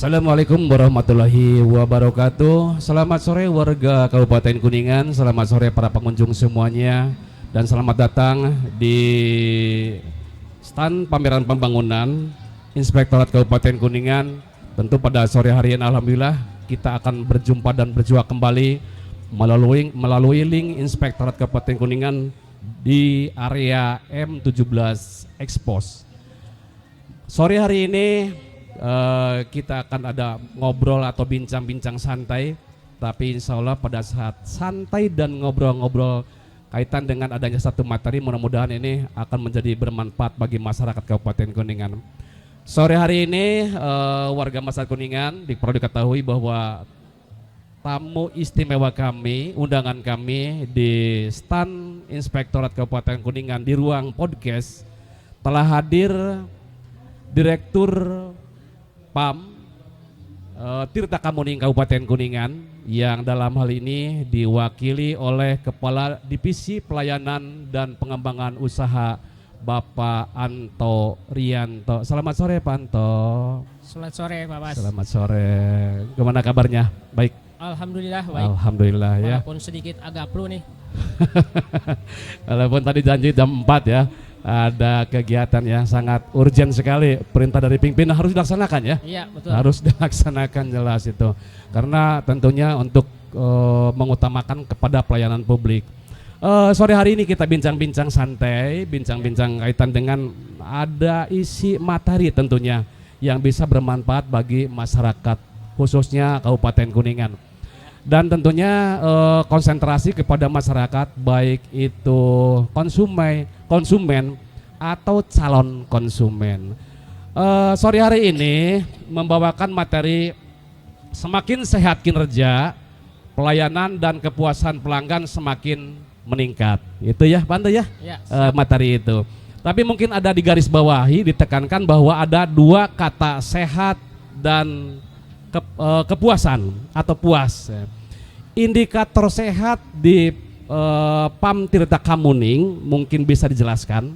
Assalamualaikum warahmatullahi wabarakatuh. Selamat sore warga Kabupaten Kuningan, selamat sore para pengunjung semuanya, dan selamat datang di stand pameran pembangunan Inspektorat Kabupaten Kuningan. Tentu pada sore hari ini alhamdulillah kita akan berjumpa dan berjumpa kembali melalui link Inspektorat Kabupaten Kuningan di area M17 Expos. Sore hari ini kita akan ada ngobrol atau bincang-bincang santai, tapi insya Allah pada saat santai dan ngobrol-ngobrol kaitan dengan adanya satu materi, mudah-mudahan ini akan menjadi bermanfaat bagi masyarakat Kabupaten Kuningan. Sore hari ini warga masyarakat Kuningan perlu diketahui bahwa tamu istimewa kami, undangan kami di stand Inspektorat Kabupaten Kuningan di ruang podcast telah hadir Direktur PAM Tirta Kamuning Kabupaten Kuningan, yang dalam hal ini diwakili oleh Kepala Divisi Pelayanan dan Pengembangan Usaha Bapak Anto Rianto. Selamat sore Pak Anto. Selamat sore Pak Bas. Selamat sore. Gimana kabarnya? Baik. Alhamdulillah baik. Alhamdulillah ya. Walaupun sedikit agak flu nih. Walaupun tadi janji jam 4 ya. Ada kegiatan yang sangat urgent sekali, perintah dari pimpinan harus dilaksanakan ya. Iya betul. Harus dilaksanakan, jelas itu. Karena tentunya untuk mengutamakan kepada pelayanan publik. Sore hari ini kita bincang-bincang santai, bincang-bincang kaitan dengan ada isi materi tentunya yang bisa bermanfaat bagi masyarakat khususnya Kabupaten Kuningan. Dan tentunya konsentrasi kepada masyarakat, baik itu konsumen atau calon konsumen. Sore hari ini membawakan materi semakin sehat kinerja, pelayanan dan kepuasan pelanggan semakin meningkat. Itu ya Pak Ando ya, materi itu. Tapi mungkin ada di garis bawahi ditekankan bahwa ada dua kata, sehat dan kepuasan atau puas. Indikator sehat di PAM Tirta Kamuning mungkin bisa dijelaskan,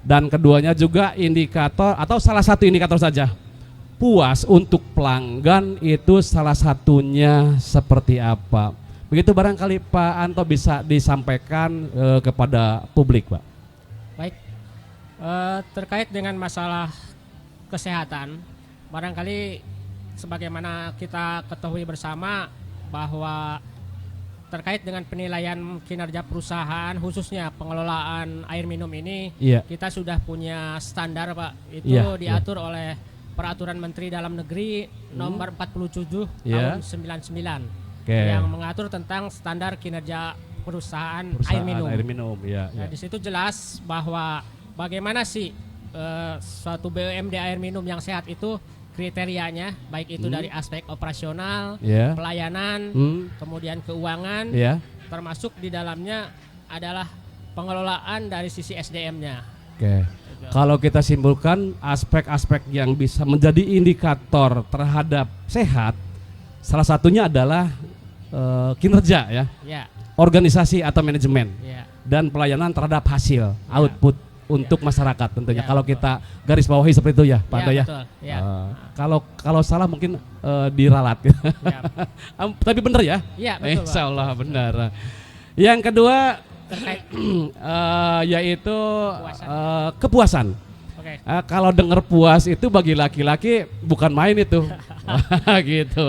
dan keduanya juga indikator atau salah satu indikator saja, puas untuk pelanggan itu salah satunya seperti apa. Begitu barangkali Pak Anto bisa disampaikan kepada publik Pak. Baik, terkait dengan masalah kesehatan, barangkali sebagaimana kita ketahui bersama bahwa terkait dengan penilaian kinerja perusahaan khususnya pengelolaan air minum ini, kita sudah punya standar Pak. Itu diatur oleh Peraturan Menteri Dalam Negeri nomor 47 tahun 99 yang mengatur tentang standar kinerja perusahaan air minum. Nah, di situ jelas bahwa bagaimana sih suatu BUMD air minum yang sehat itu kriterianya, baik itu dari aspek operasional, pelayanan, kemudian keuangan, termasuk di dalamnya adalah pengelolaan dari sisi SDM-nya. Oke. Kalau kita simpulkan aspek-aspek yang bisa menjadi indikator terhadap sehat, salah satunya adalah kinerja ya, organisasi atau manajemen, dan pelayanan terhadap hasil output untuk masyarakat tentunya. Kalau kita garis bawahi seperti itu ya Pak Ando ya. Kalau salah mungkin diralat. Tapi benar ya? Iya betul. Insya Allah benar. Yang kedua yaitu kepuasan. Kalau dengar puas itu bagi laki-laki bukan main itu. Gitu.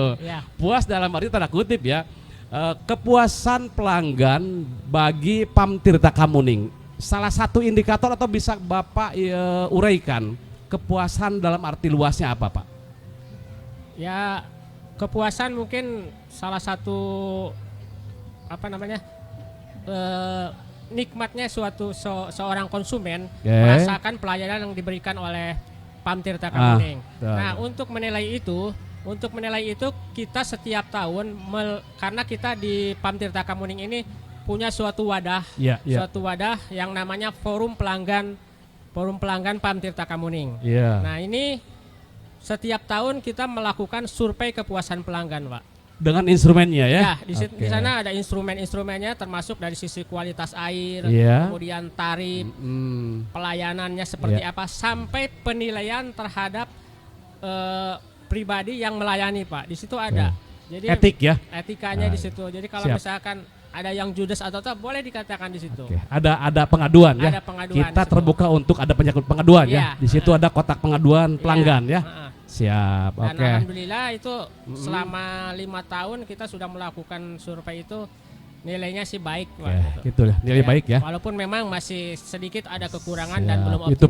Puas dalam arti tanda kutip ya. Kepuasan pelanggan bagi PAM Tirta Kamuning. Salah satu indikator atau bisa Bapak uraikan kepuasan dalam arti luasnya apa Pak? Ya, kepuasan mungkin salah satu nikmatnya seorang konsumen merasakan pelayanan yang diberikan oleh PAM Tirta Kamuning. Nah, untuk menilai itu kita setiap tahun karena kita di PAM Tirta Kamuning ini punya suatu wadah yang namanya Forum Pelanggan PAM Tirta Kamuning. Nah, ini setiap tahun kita melakukan survei kepuasan pelanggan, Pak. Dengan instrumennya ya? Ya, di sana ada instrumennya termasuk dari sisi kualitas air, kemudian tarif, pelayanannya seperti apa, sampai penilaian terhadap pribadi yang melayani Pak. Di situ ada. Jadi Etik ya. etikanya Nah, di situ. Jadi kalau siap. misalkan ada yang judes atau apa boleh dikatakan di situ. Oke. Ada pengaduan ya. Ada pengaduan Kita di situ. terbuka untuk ada pengaduan ya. Iya. Di situ ada kotak pengaduan pelanggan ya. Heeh. Siap. Dan Oke. alhamdulillah itu selama 5 tahun kita sudah melakukan survei itu nilainya sih baik Pak, Oke, gitu ya. Nilai baik ya. Walaupun memang masih sedikit ada kekurangan Siap. dan belum optimal. Itu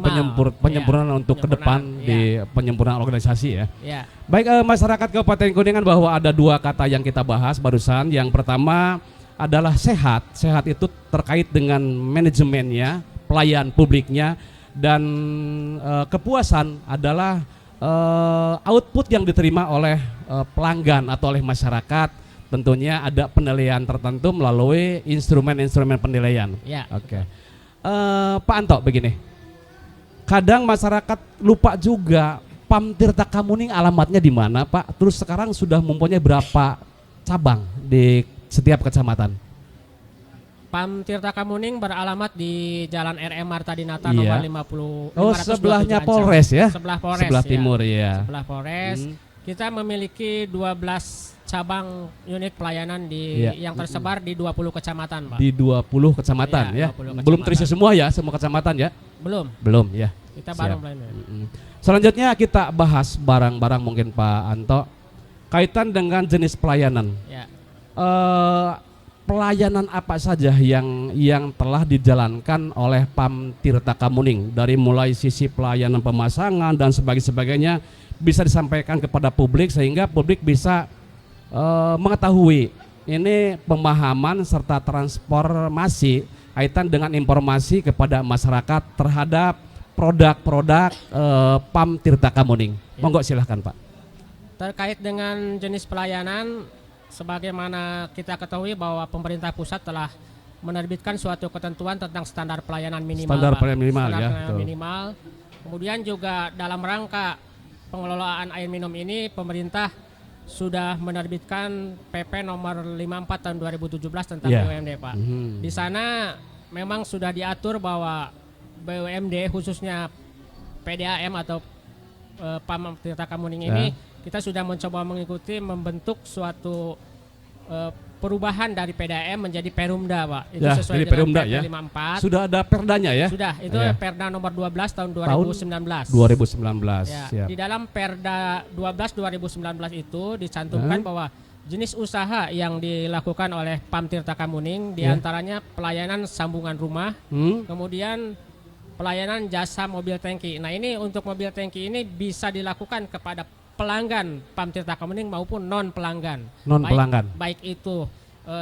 penyempurnaan Iya, untuk ke depan penyempurnaan, di penyempurnaan organisasi ya. Iya. Baik masyarakat Kabupaten Kuningan, bahwa ada 2 kata yang kita bahas barusan. Yang pertama adalah sehat. Sehat itu terkait dengan manajemennya, pelayan publiknya, dan kepuasan adalah output yang diterima oleh pelanggan atau oleh masyarakat. Tentunya ada penilaian tertentu melalui instrumen-instrumen penilaian. Ya. Oke. Pak Anto, begini. Kadang masyarakat lupa juga PAM Tirta Kamuning alamatnya di mana, Pak? Terus sekarang sudah mempunyai berapa cabang di setiap kecamatan? PAM Tirta Kamuning beralamat di Jalan RM Marta Dinata Iya. nomor 50. Oh, 527 sebelahnya Ancol. Polres ya? Sebelah Polres. Sebelah ya. timur ya. Sebelah Polres. Kita memiliki 12 cabang unit pelayanan Iya. yang tersebar di 20 kecamatan, Pak. Di 20 kecamatan Iya, ya. 20 Belum kecamatan. terisi semua ya, semua kecamatan ya? Belum. Ya. Kita Siap. baru melayani. Selanjutnya kita bahas barang-barang mungkin Pak Anto, kaitan dengan jenis pelayanan. Ya. Pelayanan apa saja yang telah dijalankan oleh PAM Tirta Kamuning, dari mulai sisi pelayanan pemasangan dan sebagainya bisa disampaikan kepada publik sehingga publik bisa mengetahui ini pemahaman serta transformasi kaitan dengan informasi kepada masyarakat terhadap produk-produk PAM Tirta Kamuning. Monggo silahkan Pak. Terkait dengan jenis pelayanan, sebagaimana kita ketahui bahwa pemerintah pusat telah menerbitkan suatu ketentuan tentang standar pelayanan minimal. Standar Pak. pelayanan minimal Standar ya. pelayanan Tuh. minimal. Kemudian juga dalam rangka pengelolaan air minum ini, pemerintah sudah menerbitkan PP nomor 54 tahun 2017 tentang Iya. BUMD, Pak. Di sana memang sudah diatur bahwa BUMD khususnya PDAM atau PAM Tirta Kamuning ini kita sudah mencoba mengikuti membentuk suatu perubahan dari PDAM menjadi Perumda, Pak. Itu Ya, sesuai jadi dengan Perumda PP ya. 54. Sudah ada perdanya ya? Sudah, itu Ya. Perda nomor 12 tahun 2019. 2019. Ya, Siap. di dalam Perda 12 2019 itu dicantumkan bahwa jenis usaha yang dilakukan oleh PAM Tirta Kamuning diantaranya pelayanan sambungan rumah, kemudian pelayanan jasa mobil tangki. Nah, ini untuk mobil tangki ini bisa dilakukan kepada pelanggan PAM Tirta Kamuning maupun non pelanggan. Baik itu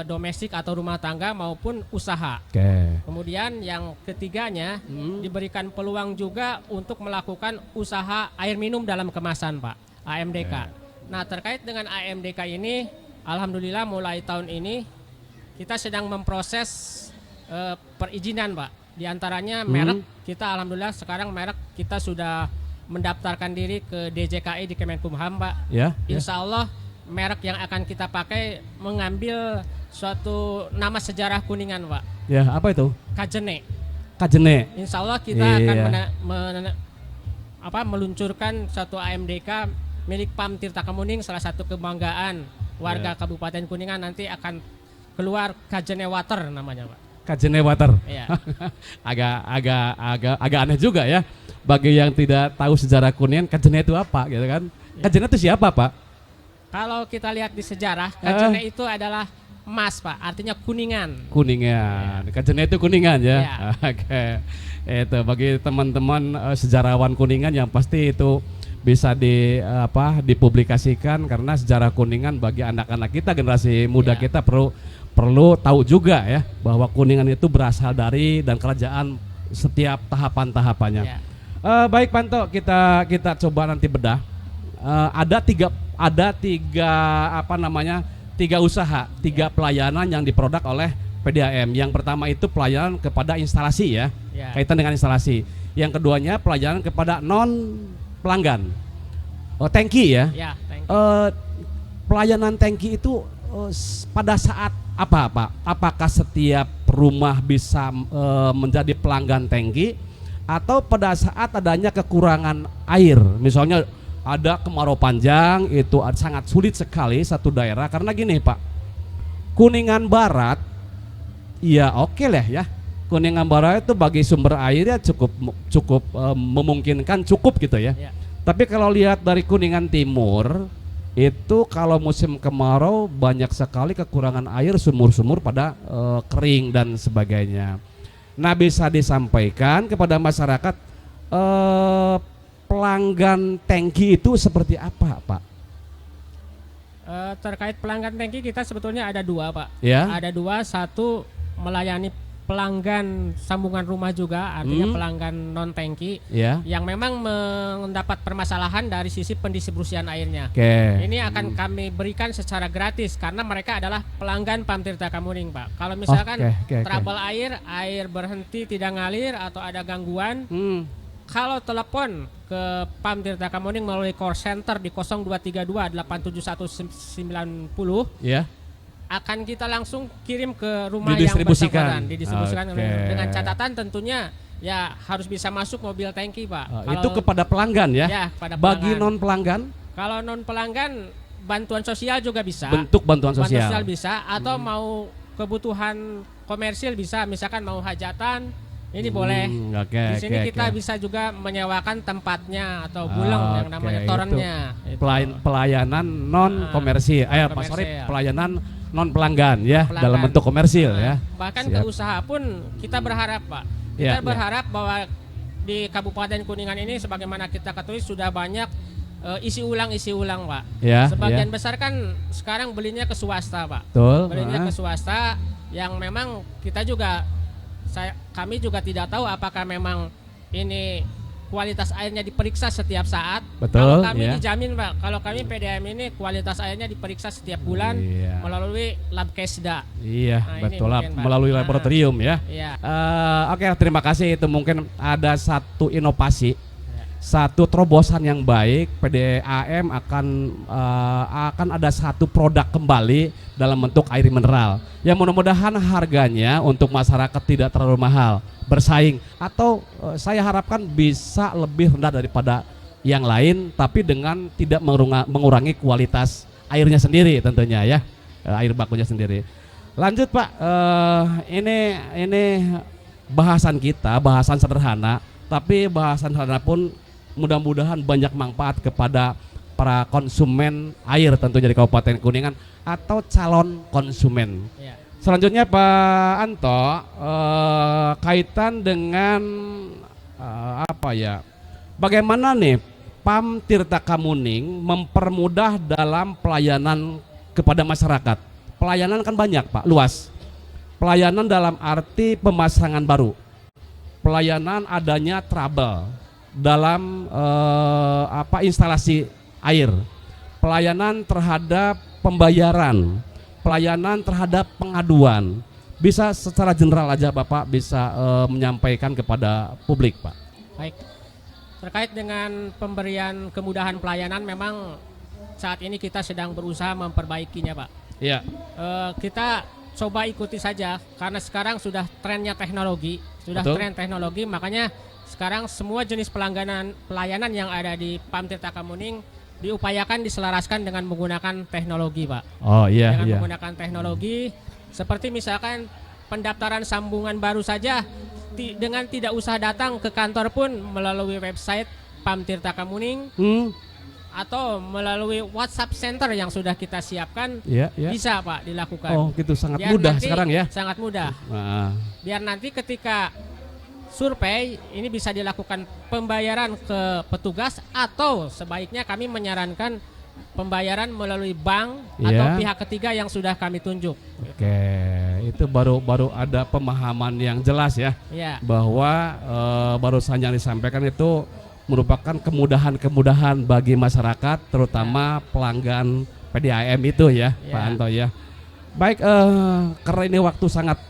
domestik atau rumah tangga maupun usaha. Oke. Kemudian yang ketiganya diberikan peluang juga untuk melakukan usaha air minum dalam kemasan, Pak, AMDK. Nah, terkait dengan AMDK ini, alhamdulillah mulai tahun ini kita sedang memproses perizinan, Pak. Di antaranya merek kita, alhamdulillah sekarang merek kita sudah mendaftarkan diri ke DJKI di Kemenkumham, Pak. Ya. Insya Allah merek yang akan kita pakai mengambil suatu nama sejarah Kuningan, Pak. Ya, apa itu? Kajene. Kajene. Insya Allah kita akan meluncurkan suatu AMDK milik PAM Tirta Kamuning, salah satu kebanggaan warga Kabupaten Kuningan. Nanti akan keluar Kajene Water namanya, Pak. Kajene Water. Iya. agak aneh juga ya. Bagi yang tidak tahu sejarah Kuningan, Kajene itu apa gitu kan? Kajene itu siapa, Pak? Kalau kita lihat di sejarah, Kajene itu adalah emas, Pak. Artinya Kuningan. Kuningan. Kajene itu Kuningan ya. Iya. Oke. Itu bagi teman-teman sejarawan Kuningan yang pasti itu bisa dipublikasikan, karena sejarah Kuningan bagi anak-anak kita, generasi muda kita perlu tahu juga ya, bahwa Kuningan itu berasal dari dan kerajaan setiap tahapan-tahapannya. Ya. Baik Panto, kita coba nanti bedah. Ada tiga usaha, tiga pelayanan yang diproduk oleh PDAM. Yang pertama itu pelayanan kepada instalasi ya, kaitan dengan instalasi. Yang keduanya pelayanan kepada non pelanggan. Tangki ya. Ya, thank you. Pelayanan tangki itu pada saat apa, Pak? Apakah setiap rumah bisa menjadi pelanggan tangki, atau pada saat adanya kekurangan air, misalnya ada kemarau panjang itu sangat sulit sekali satu daerah karena gini Pak, Kuningan Barat ya oke lah ya, Kuningan Barat itu bagi sumber airnya cukup memungkinkan, cukup gitu ya. Ya. Tapi kalau lihat dari Kuningan Timur itu kalau musim kemarau banyak sekali kekurangan air, sumur-sumur pada kering dan sebagainya. Nah, bisa disampaikan kepada masyarakat pelanggan tangki itu seperti apa, Pak? Terkait pelanggan tangki kita sebetulnya ada dua, Pak. Ya. Ada dua, satu melayani pelanggan sambungan rumah juga, artinya pelanggan non tangki Ya. yang memang mendapat permasalahan dari sisi pendistribusian airnya. Oke. Ini akan kami berikan secara gratis karena mereka adalah pelanggan Pam Tirta Kamuning, Pak. Kalau misalkan Oke. trouble air berhenti tidak ngalir atau ada gangguan, kalau telepon ke Pam Tirta Kamuning melalui call center di 0232 87190 Ya. akan kita langsung kirim ke rumah Didistribusikan. yang bersangkutan, Oke. dengan catatan tentunya ya harus bisa masuk mobil tangki, Pak. Itu kepada pelanggan ya. Ya, kepada Bagi pelanggan. non pelanggan Kalau non pelanggan bantuan sosial juga bisa. bentuk bantuan sosial. Bisa atau mau kebutuhan komersil bisa, misalkan mau hajatan ini boleh. Oke. Di sini oke, kita oke. bisa juga menyewakan tempatnya atau gulung yang namanya Oke, torennya. Itu. Pelayanan non komersil, komersil. pelayanan non pelanggan ya, Pelanggan. dalam bentuk komersil ya. Bahkan Siap. ke usaha pun kita berharap, Pak. Ya, Kita berharap bahwa di Kabupaten Kuningan ini sebagaimana kita ketahui sudah banyak isi ulang Pak. Ya, Sebagian ya. besar kan sekarang belinya ke swasta, Pak. Betul. Belinya Ah. ke swasta yang memang kita juga kami juga tidak tahu apakah memang ini kualitas airnya diperiksa setiap saat. Betul, Kalau kami ya. dijamin, Pak. Kalau kami PDAM ini kualitas airnya diperiksa setiap bulan Iya. melalui lab Kesda. Iya, Nah, ini betul lah, mungkin, Pak. melalui Nah. laboratorium ya. Iya. Oke, terima kasih. Itu mungkin ada satu inovasi, satu terobosan yang baik. PDAM akan ada satu produk kembali dalam bentuk air mineral. Yang mudah-mudahan harganya untuk masyarakat tidak terlalu mahal, bersaing, atau saya harapkan bisa lebih rendah daripada yang lain, tapi dengan tidak mengurangi kualitas airnya sendiri tentunya ya, air bakunya sendiri. Lanjut Pak, ini bahasan kita, bahasan sederhana, tapi bahasan sederhana pun mudah-mudahan banyak manfaat kepada para konsumen air tentunya di Kabupaten Kuningan atau calon konsumen. Iya. Selanjutnya Pak Anto, kaitan dengan bagaimana nih Pam Tirta Kamuning mempermudah dalam pelayanan kepada masyarakat. Pelayanan kan banyak Pak, luas. Pelayanan dalam arti pemasangan baru, pelayanan adanya trouble dalam instalasi air, pelayanan terhadap pembayaran, pelayanan terhadap pengaduan. Bisa secara general aja Bapak bisa menyampaikan kepada publik Pak. Baik. Terkait dengan pemberian kemudahan pelayanan, memang saat ini kita sedang berusaha memperbaikinya, Pak. Iya. Kita coba ikuti saja karena sekarang sudah trennya teknologi, Betul. tren teknologi, makanya sekarang semua jenis pelayanan yang ada di Pam Tirta Kamuning diupayakan diselaraskan dengan menggunakan teknologi, Pak. Oh iya. Dengan Iya. menggunakan teknologi seperti misalkan pendaftaran sambungan baru saja dengan tidak usah datang ke kantor pun melalui website Pam Tirta Kamuning atau melalui WhatsApp center yang sudah kita siapkan. Iya. Iya. Bisa Pak dilakukan. Oh gitu, sangat Biar mudah nanti- sekarang ya. Sangat mudah. Nah, Biar nanti ketika survei ini bisa dilakukan pembayaran ke petugas atau sebaiknya kami menyarankan pembayaran melalui bank atau Iya. pihak ketiga yang sudah kami tunjuk. oke, itu baru ada pemahaman yang jelas ya, Ya. bahwa barusan yang disampaikan itu merupakan kemudahan-kemudahan bagi masyarakat, terutama pelanggan PDAM itu ya, Ya. Pak Anto ya. Baik, karena ini waktu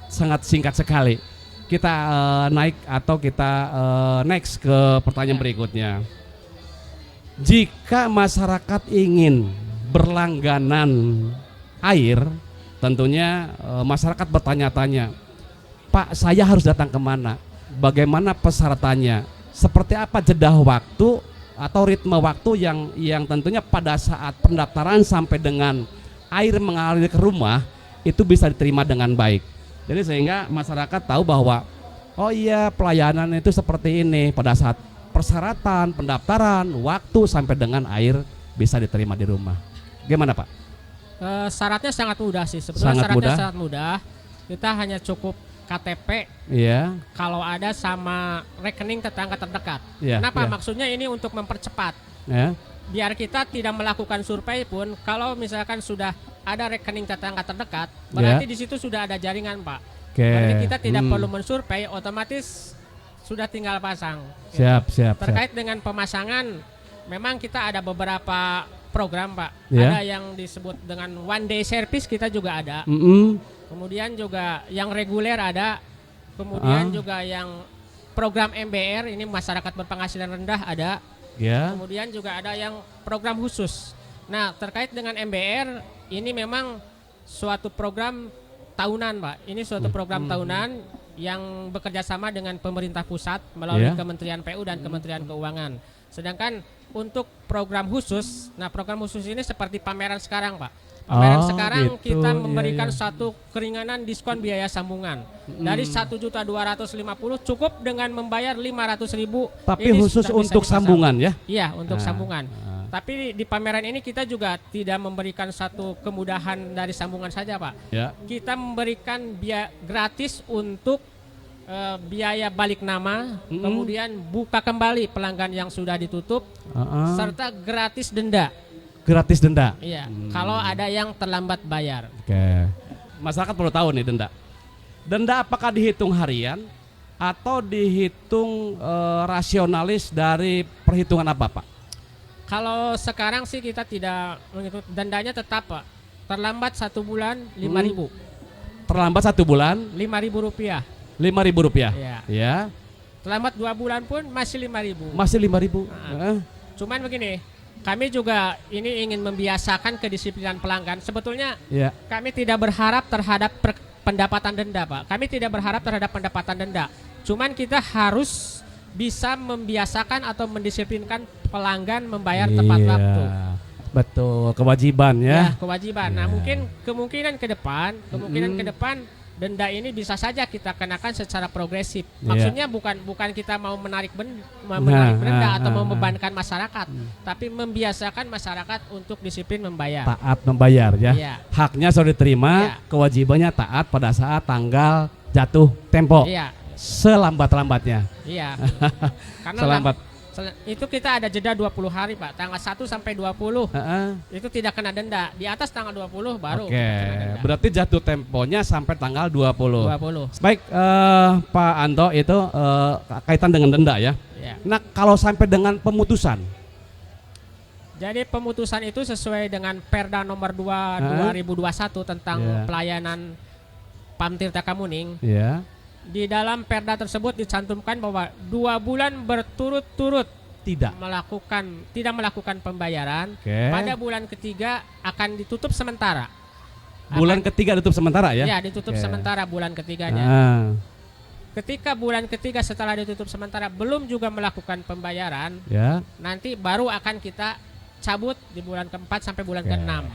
sangat singkat sekali, kita naik atau kita next ke pertanyaan Ya. berikutnya. Jika masyarakat ingin berlangganan air, tentunya masyarakat bertanya-tanya, Pak, saya harus datang kemana? Bagaimana persyaratannya? Seperti apa jeda waktu atau ritme waktu yang tentunya pada saat pendaftaran sampai dengan air mengalir ke rumah itu bisa diterima dengan baik. Jadi sehingga masyarakat tahu bahwa oh iya, pelayanan itu seperti ini pada saat persyaratan, pendaftaran, waktu sampai dengan air bisa diterima di rumah. Gimana Pak? Syaratnya sangat mudah sih. Sebetulnya Sangat syaratnya mudah. sangat mudah. Kita hanya cukup KTP Iya. kalau ada sama rekening tetangga terdekat. Iya, Kenapa? iya. Maksudnya ini untuk mempercepat. Ya. Biar kita tidak melakukan survei pun, kalau misalkan sudah ada rekening tetangga terdekat, berarti di situ sudah ada jaringan, Pak. Oke. Berarti kita tidak perlu mensurvei, otomatis sudah tinggal pasang. gitu. Siap. Terkait dengan pemasangan, memang kita ada beberapa program, Pak. Ya. Ada yang disebut dengan one day service, kita juga ada. Kemudian juga yang reguler ada. Kemudian juga yang program MBR, ini masyarakat berpenghasilan rendah ada. Ya. Kemudian juga ada yang program khusus. Nah, terkait dengan MBR, ini memang suatu program tahunan, Pak. Ini suatu program tahunan yang bekerja sama dengan pemerintah pusat melalui Kementerian PU dan Kementerian Keuangan. Sedangkan untuk program khusus, nah program khusus ini seperti pameran sekarang, Pak. Pameran sekarang gitu. kita memberikan satu keringanan diskon biaya sambungan. Dari 1.250.000 cukup dengan membayar 500.000. Tapi Ini khusus sudah bisa untuk dipasang. sambungan ya? Iya, untuk sambungan. Tapi di pameran ini kita juga tidak memberikan satu kemudahan dari sambungan saja, Pak. Ya. Kita memberikan biaya gratis untuk biaya balik nama, kemudian buka kembali pelanggan yang sudah ditutup, serta gratis denda. Gratis denda. Iya, kalau ada yang terlambat bayar. Oke. Masyarakat perlu tahu nih denda. Denda apakah dihitung harian atau dihitung rasionalis dari perhitungan apa, Pak? Kalau sekarang sih kita tidak menghitung, dendanya tetap, Pak. Terlambat 1 bulan 5.000. Terlambat 1 bulan Rp5.000. Rp5.000. Iya. Ya. Terlambat 2 bulan pun masih 5.000. Masih Rp5.000. Cuman begini, kami juga ini ingin membiasakan kedisiplinan pelanggan. Sebetulnya Ya. kami tidak berharap terhadap pendapatan denda, Pak. Kami tidak berharap terhadap pendapatan denda. Cuman kita harus bisa membiasakan atau mendisiplinkan pelanggan membayar tepat waktu. Betul, kewajiban ya. Ya, kewajiban. Nah, mungkin kemungkinan ke depan denda ini bisa saja kita kenakan secara progresif. Maksudnya bukan kita mau menarik denda atau membebankan masyarakat, tapi membiasakan masyarakat untuk disiplin membayar. Taat membayar ya. Iya. Haknya sudah diterima, kewajibannya taat pada saat tanggal jatuh tempo. Iya. Selambat-lambatnya. Iya. Karena Selambat. itu kita ada jeda 20 hari, Pak. Tanggal 1 sampai 20 itu tidak kena denda. Di atas tanggal 20 baru Oke, kena denda. berarti jatuh temponya sampai tanggal 20. 20. Baik, Pak Anto, itu kaitan dengan denda ya. Ya. Nah, kalau sampai dengan pemutusan, Jadi pemutusan itu sesuai dengan Perda nomor 2 2021 tentang pelayanan PAM Tirta Kamuning. ya, Di dalam Perda tersebut dicantumkan bahwa 2 bulan berturut-turut tidak melakukan pembayaran. Pada bulan ketiga akan ditutup sementara. Bulan ketiga tutup sementara ya? Ya, ditutup sementara bulan ketiganya. Ketika bulan ketiga setelah ditutup sementara belum juga melakukan pembayaran, nanti baru akan kita cabut di bulan keempat sampai bulan keenam.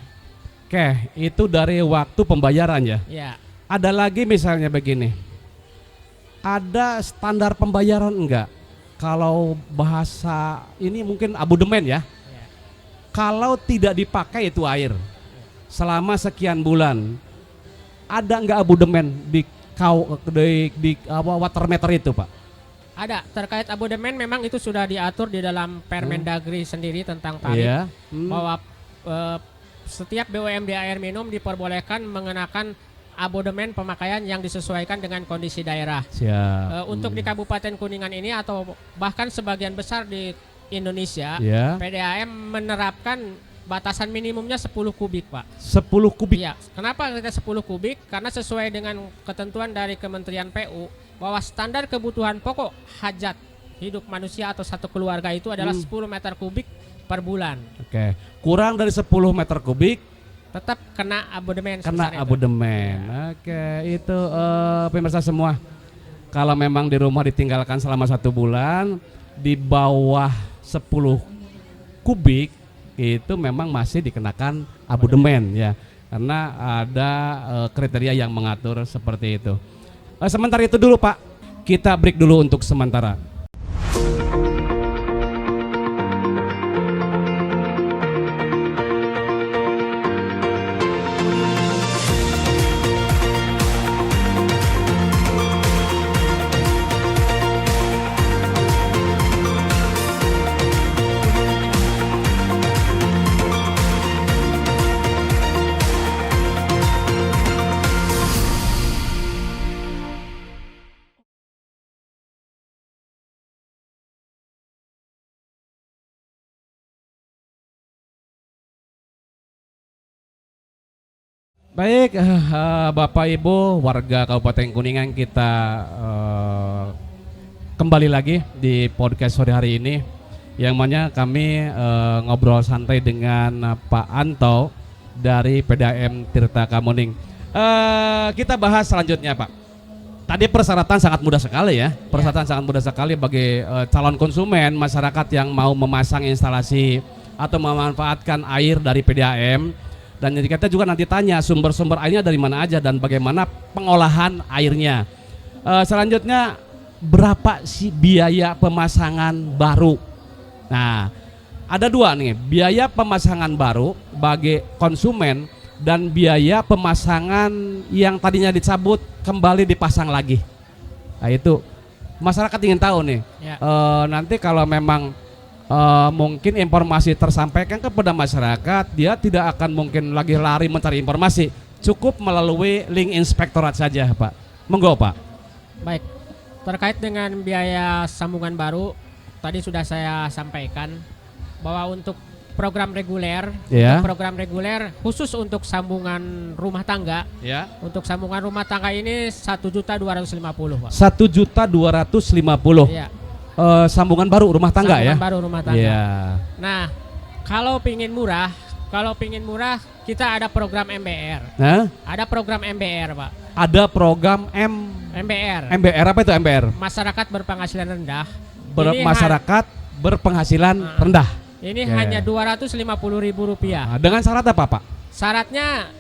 Oke, itu dari waktu pembayaran ya? Ya. Ada lagi misalnya begini, ada standar pembayaran enggak? Kalau bahasa ini mungkin abodemen ya. Kalau tidak dipakai itu air selama sekian bulan, ada enggak abodemen di water meter itu, Pak? Ada. Terkait abodemen memang itu sudah diatur di dalam Permendagri sendiri tentang tarif. Bahwa setiap BUMD air minum diperbolehkan mengenakan abodemen pemakaian yang disesuaikan dengan kondisi daerah. Untuk di Kabupaten Kuningan ini atau bahkan sebagian besar di Indonesia, PDAM menerapkan batasan minimumnya 10 kubik, Pak. 10 kubik? Iya. Kenapa kita 10 kubik? Karena sesuai dengan ketentuan dari Kementerian PU bahwa standar kebutuhan pokok hajat hidup manusia atau satu keluarga itu adalah 10 meter kubik per bulan. Oke. Kurang dari 10 meter kubik tetap kena abodemen. Kena abodemen. Oke, itu pemirsa semua. Kalau memang di rumah ditinggalkan selama 1 bulan, di bawah 10 kubik itu memang masih dikenakan abodemen ya, karena ada kriteria yang mengatur seperti itu. Sementara itu dulu Pak, kita break dulu untuk sementara. Baik, Bapak Ibu warga Kabupaten Kuningan, kita kembali lagi di podcast sore hari ini, yang mana kami ngobrol santai dengan Pak Anto dari PDAM Tirta Kemuning. Kita bahas selanjutnya Pak. Tadi persyaratan sangat mudah sekali ya, persyaratan sangat mudah sekali bagi calon konsumen, masyarakat yang mau memasang instalasi atau memanfaatkan air dari PDAM. Dan kita juga nanti tanya sumber-sumber airnya dari mana aja dan bagaimana pengolahan airnya. Selanjutnya, berapa sih biaya pemasangan baru? Nah, ada dua nih, biaya pemasangan baru bagi konsumen dan biaya pemasangan yang tadinya dicabut kembali dipasang lagi. Nah itu masyarakat ingin tahu nih. Ya. Nanti kalau memang mungkin informasi tersampaikan kepada masyarakat, dia tidak akan mungkin lagi lari mencari informasi, cukup melalui link inspektorat saja Pak. Monggo Pak. Baik, terkait dengan biaya sambungan baru, tadi sudah saya sampaikan bahwa untuk program reguler, Ya. untuk program reguler khusus untuk sambungan rumah tangga, Ya. untuk sambungan rumah tangga ini 1.250.000 Pak. 1.250.000. Iya. Sambungan baru rumah tangga Sambungan ya. baru rumah tangga. Iya. Nah, kalau pingin murah kita ada program MBR. Nah, Ada program MBR Pak. ada program MBR. MBR apa itu MBR? Masyarakat berpenghasilan rendah. Ini Masyarakat berpenghasilan rendah. Ini Ya. hanya Rp250.000. Nah, dengan syarat apa Pak? Syaratnya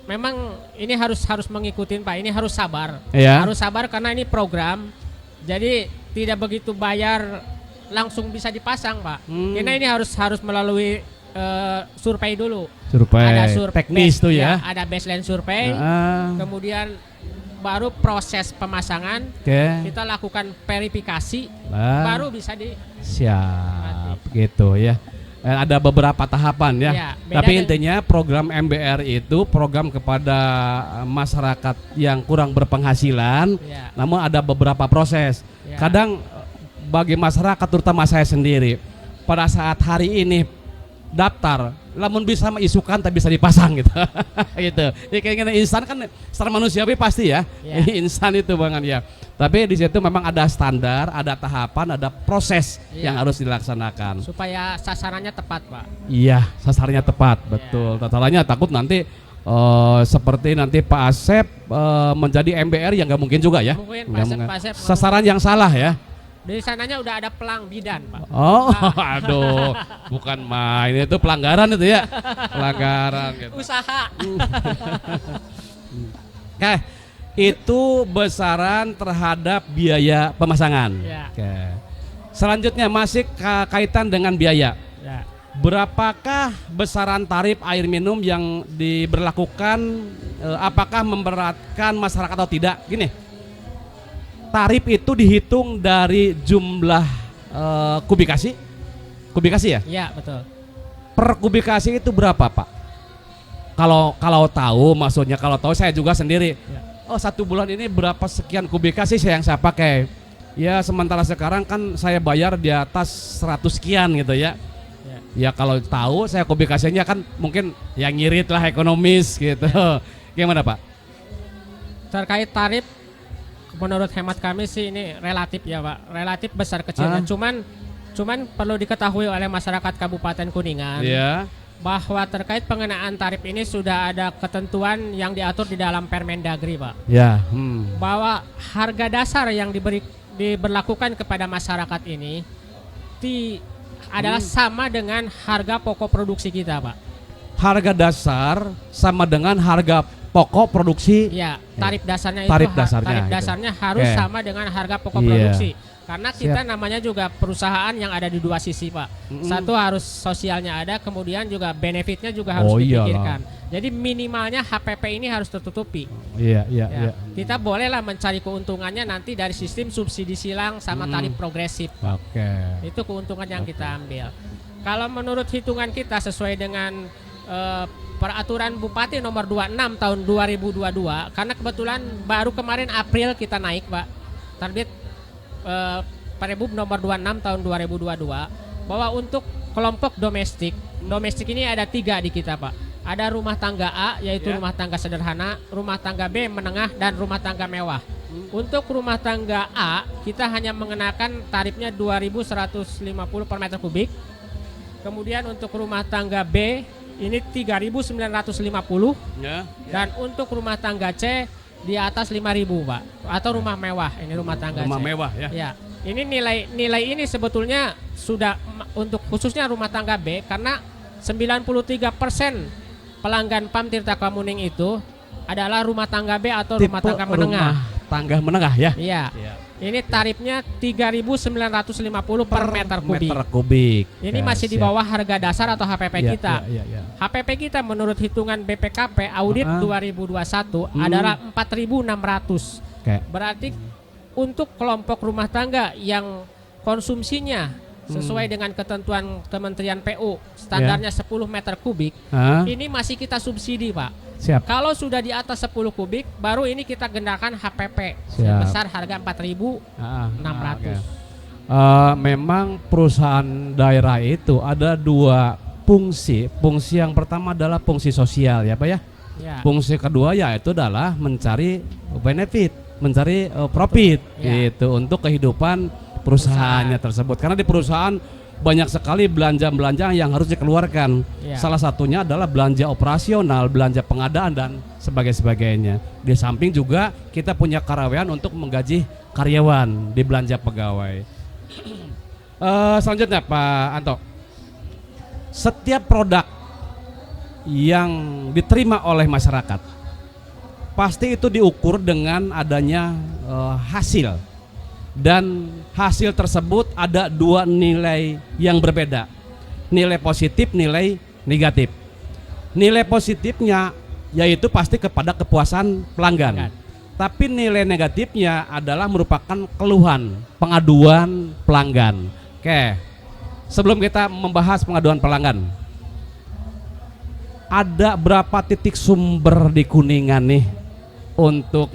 memang ini harus mengikuti Pak. Ini harus sabar. Ya. Harus sabar karena ini program. Jadi tidak begitu bayar langsung bisa dipasang Pak. Karena ini harus melalui survei dulu. Survei Ada survei teknis tuh ya. Ada baseline survei. Kemudian baru proses pemasangan. Oke. Kita lakukan verifikasi. Nah, Baru bisa di siap gitu ya. Ada beberapa tahapan ya. Ya, beda Tapi dengan- intinya program MBR itu program kepada masyarakat yang kurang berpenghasilan, Ya. namun ada beberapa proses. Ya. Kadang bagi masyarakat terutama saya sendiri, pada saat hari ini daftar, namun bisa mengisukan tak bisa dipasang gitu. Gitu. Ya kayaknya instan kan secara manusiawi pasti ya. Ya. Instan itu banget ya. Tapi di situ memang ada standar, ada tahapan, ada proses Ya. yang harus dilaksanakan. Supaya sasarannya tepat Pak. Iya, sasarannya tepat, betul. Sasarannya takut nanti seperti nanti Pak Asep menjadi MBR yang nggak mungkin juga ya. Mungkin Nggak Pak Asep sasaran yang salah ya. Di sananya udah ada pelang bidan Pak. Oh, aduh, bukan main itu pelanggaran itu ya, pelanggaran gitu. Usaha. Oke, itu besaran terhadap biaya pemasangan. Ya. Oke. Selanjutnya masih kaitan dengan biaya. Ya. Berapakah besaran tarif air minum yang diberlakukan? Apakah memberatkan masyarakat atau tidak? Gini, tarif itu dihitung dari jumlah kubikasi ya. Iya betul. Per kubikasi itu berapa Pak? Kalau tahu, maksudnya kalau tahu saya juga sendiri. Ya. Oh, 1 bulan ini berapa sekian kubikasi yang saya pakai? Ya sementara sekarang kan saya bayar di atas 100 sekian gitu ya. Ya kalau tahu saya kubikasinya kan mungkin yang ngirit lah, ekonomis gitu. Gimana Pak? Terkait tarif, menurut hemat kami sih ini relatif ya Pak. Relatif besar kecilnya. Cuman perlu diketahui oleh masyarakat Kabupaten Kuningan. Iya. Bahwa terkait pengenaan tarif ini sudah ada ketentuan yang diatur di dalam Permendagri Pak. Ya. Bahwa harga dasar yang diberlakukan kepada masyarakat ini adalah sama dengan harga pokok produksi kita, Pak. Harga dasar sama dengan harga pokok produksi. Ya, tarif dasarnya Tarif itu dasarnya itu. harus Oke. sama dengan harga pokok Iya. produksi. Karena kita namanya juga perusahaan yang ada di dua sisi, Pak. Satu harus sosialnya ada, kemudian juga benefitnya juga harus Iyalah. dipikirkan. Jadi minimalnya HPP ini harus tertutupi. Iya, iya, Ya, iya. kita bolehlah mencari keuntungannya nanti dari sistem subsidi silang sama tarif progresif. Oke. Itu keuntungan yang kita ambil. Kalau menurut hitungan kita sesuai dengan peraturan Bupati nomor 26 tahun 2022, karena kebetulan baru kemarin April kita naik, Pak. Terbit Perbup nomor 26 tahun 2022 bahwa untuk kelompok domestik ini ada 3 di kita, Pak. Ada rumah tangga A, yaitu rumah tangga sederhana, rumah tangga B menengah, dan rumah tangga mewah. Untuk rumah tangga A kita hanya mengenakan tarifnya 2.150 per meter kubik. Kemudian untuk rumah tangga B ini 3.950, Ya. dan untuk rumah tangga C di atas 5.000, Pak. Atau rumah mewah, ini rumah tangga Rumah C. mewah ya. Ya, ini nilai ini sebetulnya sudah untuk khususnya rumah tangga B, karena 93% pelanggan PAM Tirta Kemuning itu adalah rumah tangga B atau rumah tangga menengah. Rumah tangga menengah ya. Iya. Iya. Ini tarifnya 3.950 per meter kubik. Meter kubik. Ini Ya, masih di siap. bawah harga dasar atau HPP Ya, kita. ya, ya, ya. HPP kita menurut hitungan BPKP audit 2021 adalah 4.600. Oke. Berarti untuk kelompok rumah tangga yang konsumsinya sesuai dengan ketentuan Kementerian PU standarnya 10 meter kubik, Hah? ini masih kita subsidi, Pak. Siap. Kalau sudah di atas 10 kubik, baru ini kita gendakan HPP Siap. sebesar harga 4.600. Memang perusahaan daerah itu ada 2 fungsi. Fungsi yang pertama adalah fungsi sosial ya Pak ya. Ya. Fungsi kedua yaitu adalah mencari benefit, mencari profit Ya. gitu untuk kehidupan perusahaannya tersebut. Karena di perusahaan banyak sekali belanja-belanja yang harus dikeluarkan. Ya. Salah satunya adalah belanja operasional, belanja pengadaan dan sebagainya. Di samping juga kita punya karyawan untuk menggaji karyawan di belanja pegawai. Selanjutnya Pak Anto, setiap produk yang diterima oleh masyarakat pasti itu diukur dengan adanya hasil, dan hasil tersebut ada 2 nilai yang berbeda, nilai positif, nilai negatif. Nilai positifnya yaitu pasti kepada kepuasan pelanggan, tapi nilai negatifnya adalah merupakan keluhan, pengaduan pelanggan. Oke, sebelum kita membahas pengaduan pelanggan, ada berapa titik sumber di Kuningan nih untuk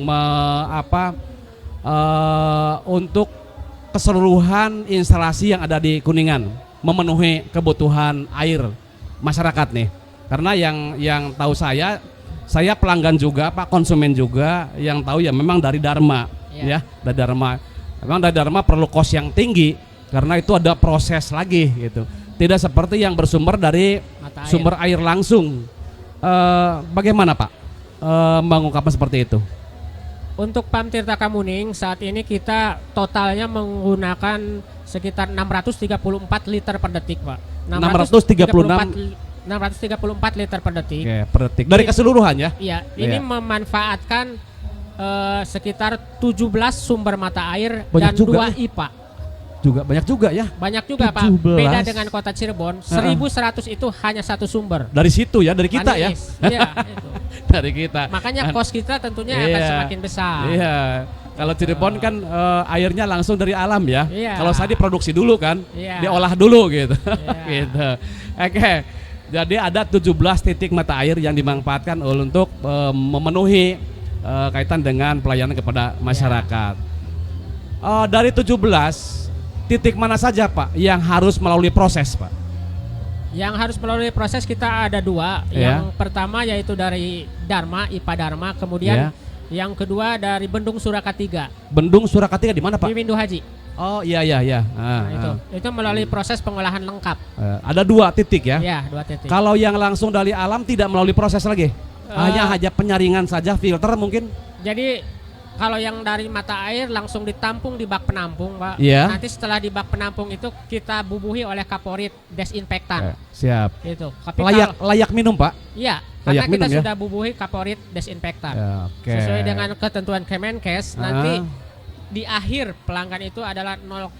untuk keseluruhan instalasi yang ada di Kuningan memenuhi kebutuhan air masyarakat nih? Karena yang tahu saya pelanggan juga, Pak, konsumen juga, yang tahu ya memang dari Dharma ya, dari Dharma. Memang dari Dharma perlu kos yang tinggi karena itu ada proses lagi gitu. Tidak seperti yang bersumber dari sumber air langsung. Bagaimana Pak mengungkapkan seperti itu? Untuk PAM Tirta Kemuning saat ini kita totalnya menggunakan sekitar 634 liter per detik, Pak. 634 liter per detik. Oke, per detik. Dari keseluruhan ya? Iya, ini memanfaatkan sekitar 17 sumber mata air Banyak dan juga 2 IPA. Juga banyak juga ya. Banyak juga 17. Pak. Beda dengan Kota Cirebon, 1.100 itu hanya 1 sumber. Dari situ ya, dari kita ya. Iya, itu. Dari kita. Makanya kos kita tentunya akan semakin besar. Iya. Kalau Cirebon kan airnya langsung dari alam ya. Iya. Kalau saya diproduksi dulu kan, Iya. diolah dulu gitu. Iya. Gitu. Oke. Jadi ada 17 titik mata air yang dimanfaatkan untuk memenuhi kaitan dengan pelayanan kepada masyarakat. Dari 17 titik mana saja Pak yang harus melalui proses Pak? Yang harus melalui proses kita ada 2. Yang pertama yaitu dari Dharma, IPA Dharma, kemudian yang kedua dari Bendung Surakatiga. Bendung Surakatiga di mana Pak? Di Windu Haji. Oh iya. Itu melalui proses pengolahan lengkap. Ada 2 titik ya? Iya, 2 titik. Kalau yang langsung dari alam tidak melalui proses lagi? Hanya penyaringan saja, filter mungkin? Jadi Kalau yang dari mata air langsung ditampung di bak penampung, Pak. Iya. Nanti setelah di bak penampung itu kita bubuhi oleh kaporit desinfektan. Siap. Itu. Tapi Layak minum, Pak? iya, Layak karena kita minum, ya? sudah bubuhi kaporit desinfektan. Ya, oke. Sesuai dengan ketentuan Kemenkes, nanti di akhir pelanggan itu adalah 0,2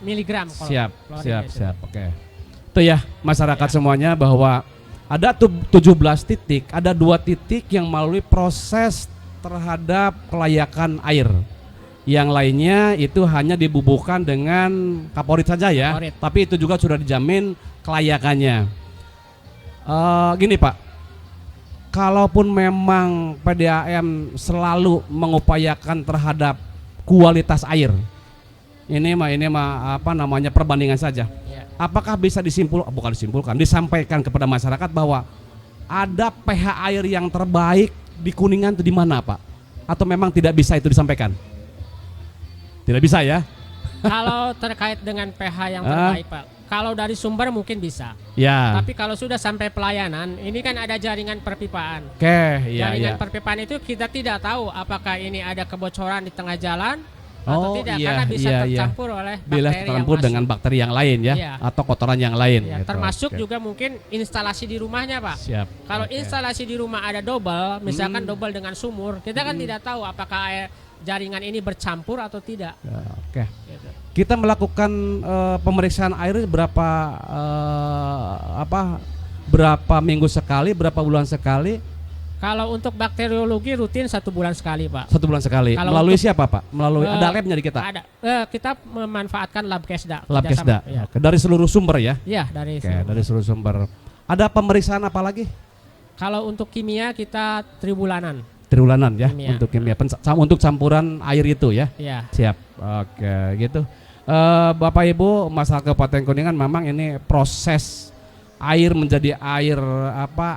miligram Siap, klorin itu. siap. Oke. Itu ya masyarakat semuanya bahwa ada 17 titik, ada 2 titik yang melalui proses terhadap kelayakan air. Yang lainnya itu hanya dibubuhkan dengan kaporit saja ya. Kaporit. Tapi itu juga sudah dijamin kelayakannya. Gini Pak, kalaupun memang PDAM selalu mengupayakan terhadap kualitas air, ini mah apa namanya perbandingan saja. Ya. Apakah bisa disampaikan kepada masyarakat bahwa ada pH air yang terbaik di Kuningan itu di mana, Pak? Atau memang tidak bisa itu disampaikan? Tidak bisa ya? Kalau terkait dengan pH yang terbaik, Pak. Kalau dari sumber mungkin bisa. Ya. Tapi kalau sudah sampai pelayanan, ini kan ada jaringan perpipaan. Oke, iya. Jaringan perpipaan itu kita tidak tahu apakah ini ada kebocoran di tengah jalan atau tidak, karena bisa tercampur oleh bakteri yang masuk. dengan bakteri yang lain ya, Iya. atau kotoran yang lain. Ya, gitu. termasuk Oke. juga mungkin instalasi di rumahnya, Pak. Siap. Kalau Oke. instalasi di rumah ada double, misalkan double dengan sumur, kita kan tidak tahu apakah air jaringan ini bercampur atau tidak. Ya, oke. Gitu. Kita melakukan pemeriksaan air berapa minggu sekali, berapa bulan sekali? Kalau untuk bakteriologi rutin 1 bulan sekali, Pak. 1 bulan sekali. Kalau Melalui untuk- siapa, Pak? Melalui ada labnya di kita. Ada. Kita memanfaatkan Labkesda. Labkesda. kerjasama. Ya. Oke, dari seluruh sumber ya. Iya, dari Oke, seluruh. dari seluruh sumber. Ada pemeriksaan apa lagi? Kalau untuk kimia kita tribulanan. Triwulanan ya, Kimia. untuk kimia. Untuk campuran air itu ya. Iya. Siap. Oke, gitu. Bapak Ibu, masyarakat Kabupaten Kuningan memang ini proses air menjadi air